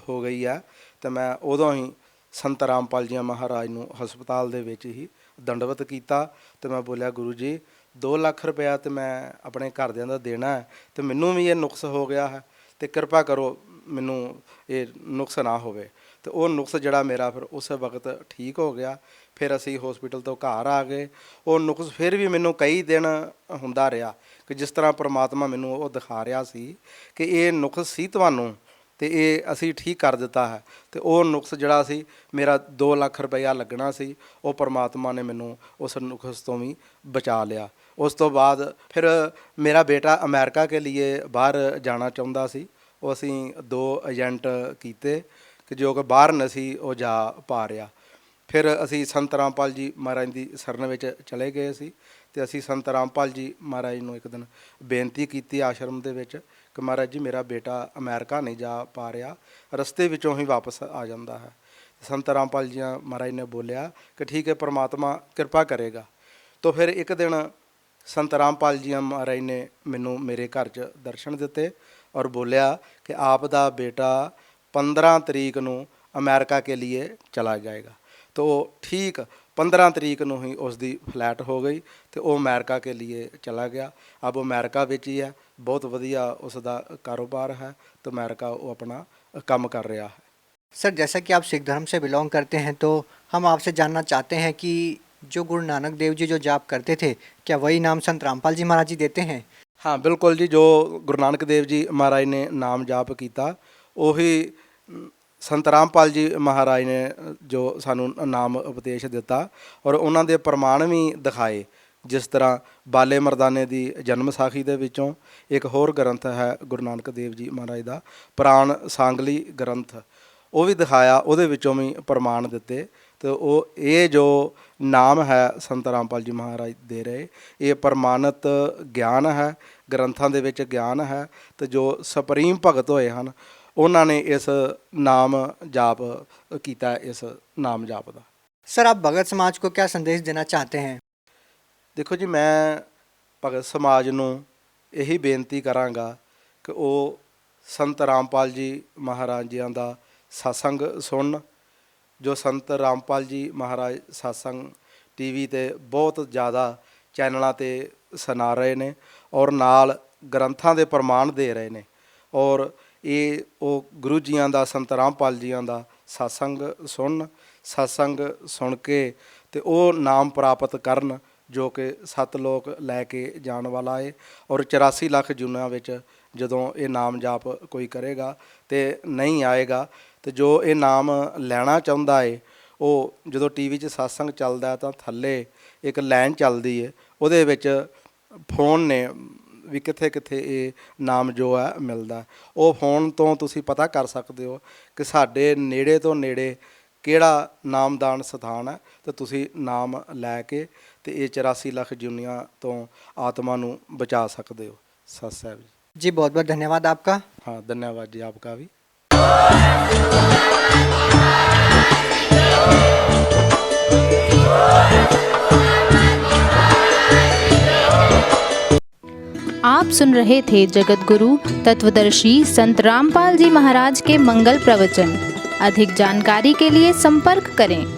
ਹੋ ਗਈ ਹੈ। ਤੇ ਮੈਂ ਉਦੋਂ ਹੀ ਸੰਤ ਰਾਮਪਾਲ ਜੀ ਮਹਾਰਾਜ ਨੂੰ ਹਸਪਤਾਲ ਦੇ ਵਿੱਚ ਹੀ ਦੰਡਵਤ ਕੀਤਾ, ਤੇ ਮੈਂ ਬੋਲਿਆ ਗੁਰੂ ਜੀ 2 ਲੱਖ ਰੁਪਇਆ ਤੇ ਮੈਂ ਆਪਣੇ ਘਰਦਿਆਂ ਦਾ ਦੇਣਾ ਹੈ, ਤੇ ਮੈਨੂੰ ਵੀ ਇਹ ਨੁਕਸ ਹੋ ਗਿਆ ਹੈ, ਤੇ ਕਿਰਪਾ ਕਰੋ ਮੈਨੂੰ ਇਹ ਨੁਕਸ ਨਾ ਹੋਵੇ। ਤੇ ਉਹ ਨੁਕਸ ਜਿਹੜਾ ਮੇਰਾ ਫਿਰ ਉਸ ਵਕਤ ਠੀਕ ਹੋ ਗਿਆ। ਫਿਰ ਅਸੀਂ ਹਸਪੀਟਲ ਤੋਂ ਘਰ ਆ ਗਏ। ਉਹ ਨੁਕਸ ਫਿਰ ਵੀ ਮੈਨੂੰ ਕਈ ਦਿਨ ਹੁੰਦਾ ਰਿਹਾ, ਕਿ ਜਿਸ ਤਰ੍ਹਾਂ ਪ੍ਰਮਾਤਮਾ ਮੈਨੂੰ ਉਹ ਦਿਖਾ ਰਿਹਾ ਸੀ ਕਿ ਇਹ ਨੁਕਸ ਸੀ ਤੁਹਾਨੂੰ, ਤੇ ਇਹ ਅਸੀਂ ਠੀਕ ਕਰ ਦਿੱਤਾ ਹੈ। ਤੇ ਉਹ ਨੁਕਸ ਜਿਹੜਾ ਸੀ ਮੇਰਾ 2 ਲੱਖ ਰੁਪਇਆ ਲੱਗਣਾ ਸੀ, ਉਹ ਪ੍ਰਮਾਤਮਾ ਨੇ ਮੈਨੂੰ ਉਸ ਨੁਕਸ ਤੋਂ ਵੀ ਬਚਾ ਲਿਆ। ਉਸ ਤੋਂ ਬਾਅਦ ਫਿਰ ਮੇਰਾ ਬੇਟਾ ਅਮਰੀਕਾ ਕੇ ਲਈ ਬਾਹਰ ਜਾਣਾ ਚਾਹੁੰਦਾ ਸੀ। ਉਹ ਅਸੀਂ 2 ਏਜੰਟ ਕੀਤੇ ਕਿ ਜੋ ਕਿ ਬਾਹਰ ਨਹੀਂ ਸੀ ਉਹ ਜਾ ਪਾ ਰਿਹਾ। ਫਿਰ ਅਸੀਂ ਸੰਤ ਰਾਮਪਾਲ ਜੀ ਮਹਾਰਾਜ ਦੀ ਸ਼ਰਨ ਵਿੱਚ ਚਲੇ ਗਏ ਸੀ, ਤੇ ਅਸੀਂ ਸੰਤ ਰਾਮਪਾਲ ਜੀ ਮਹਾਰਾਜ ਨੂੰ ਇੱਕ ਦਿਨ ਬੇਨਤੀ ਕੀਤੀ ਆਸ਼ਰਮ ਦੇ ਵਿੱਚ ਕਿ ਮਹਾਰਾਜ ਜੀ ਮੇਰਾ ਬੇਟਾ ਅਮਰੀਕਾ ਨਹੀਂ ਜਾ ਪਾ ਰਿਹਾ, ਰਸਤੇ ਵਿੱਚੋਂ ਹੀ ਵਾਪਸ ਆ ਜਾਂਦਾ ਹੈ। ਸੰਤ ਰਾਮਪਾਲ ਜੀ ਮਹਾਰਾਜ ਨੇ ਬੋਲਿਆ ਕਿ ਠੀਕ ਹੈ, ਪਰਮਾਤਮਾ ਕਿਰਪਾ ਕਰੇਗਾ। ਤਾਂ ਫਿਰ ਇੱਕ ਦਿਨ ਸੰਤ ਰਾਮਪਾਲ ਜੀ ਮਹਾਰਾਜ ਨੇ ਮੈਨੂੰ ਮੇਰੇ ਘਰ 'ਚ ਦਰਸ਼ਨ ਦਿੱਤੇ ਔਰ ਬੋਲਿਆ ਕਿ ਆਪ ਦਾ ਬੇਟਾ 15 ਤਰੀਕ ਨੂੰ ਅਮਰੀਕਾ ਕੇ ਲਈ ਚਲਾ ਜਾਏਗਾ। तो ठीक 15 तरीक ਨੂੰ ही उसकी फ्लैट हो गई, तो वो अमेरिका के लिए चला गया। अब अमेरिका ਵਿੱਚ ही है, बहुत वधिया उसका कारोबार है, तो अमेरिका वो अपना काम कर रहा है। सर, जैसा कि आप सिख धर्म से बिलोंग करते हैं, तो हम आपसे जानना चाहते हैं कि जो गुरु नानक देव जी जो जाप करते थे, क्या वही नाम संत रामपाल जी महाराज जी देते हैं? हाँ बिल्कुल जी, जो गुरु नानक देव जी महाराज ने नाम जाप किया वही संत रामपाल जी महाराज ने जो सानू नाम उपदेश दिता और उन्होंने प्रमाण भी दिखाए। जिस तरह बाले मरदाने की जन्म साखी दे विचों एक होर ग्रंथ है गुरु नानक देव जी महाराज का प्राण सांगली ग्रंथ, वो भी दिखाया, उहदे विचों भी प्रमाण दिते। तो वो ये जो नाम है संत रामपाल जी महाराज दे रहे, ये प्रमाणित ज्ञान है, ग्रंथां दे विच ज्ञान है। तो जो सुप्रीम भगत होए हैं उन्होंने इस नाम जाप किया, इस नाम जाप का। सर, आप भगत समाज को क्या संदेश देना चाहते हैं? देखो जी, मैं भगत समाज नूं यही बेनती करांगा कि वो संत रामपाल जी महाराज जी का सत्संग सुन। जो संत रामपाल जी महाराज सत्संग टीवी ते बहुत ज़्यादा चैनलों ते सुना रहे ने और नाल ग्रंथां दे प्रमाण दे रहे ने, और ये वो गुरु जियां दा संत रामपाल जियां दा सत्संग सुन के ते वो नाम प्राप्त करन जो कि 7 लोक लैके जान वाला है। और 84 लाख जूनां विच जदों ये नाम जाप कोई करेगा तो नहीं आएगा। तो जो ये नाम लैना चाहुंदा है वो जदों टीवी 'च सत्संग चलदा है तो थल्ले एक लाइन चलदी है, उहदे विच फोन ने भी किथे किथे ये नाम जो है मिलता, वो फोन तो तुसी पता कर सकते हो कि साडे नेड़े तो नेड़े किहड़ा नामदान स्थान है, तो तुसी नाम लैके तो ये 84 लाख जुनिया तो आत्मा नूं बचा सकते हो। सत साहब जी, बहुत बहुत धन्यवाद आपका। हाँ, धन्यवाद जी आपका भी। आप सुन रहे थे जगत गुरु तत्वदर्शी संत रामपाल जी महाराज के मंगल प्रवचन। अधिक जानकारी के लिए संपर्क करें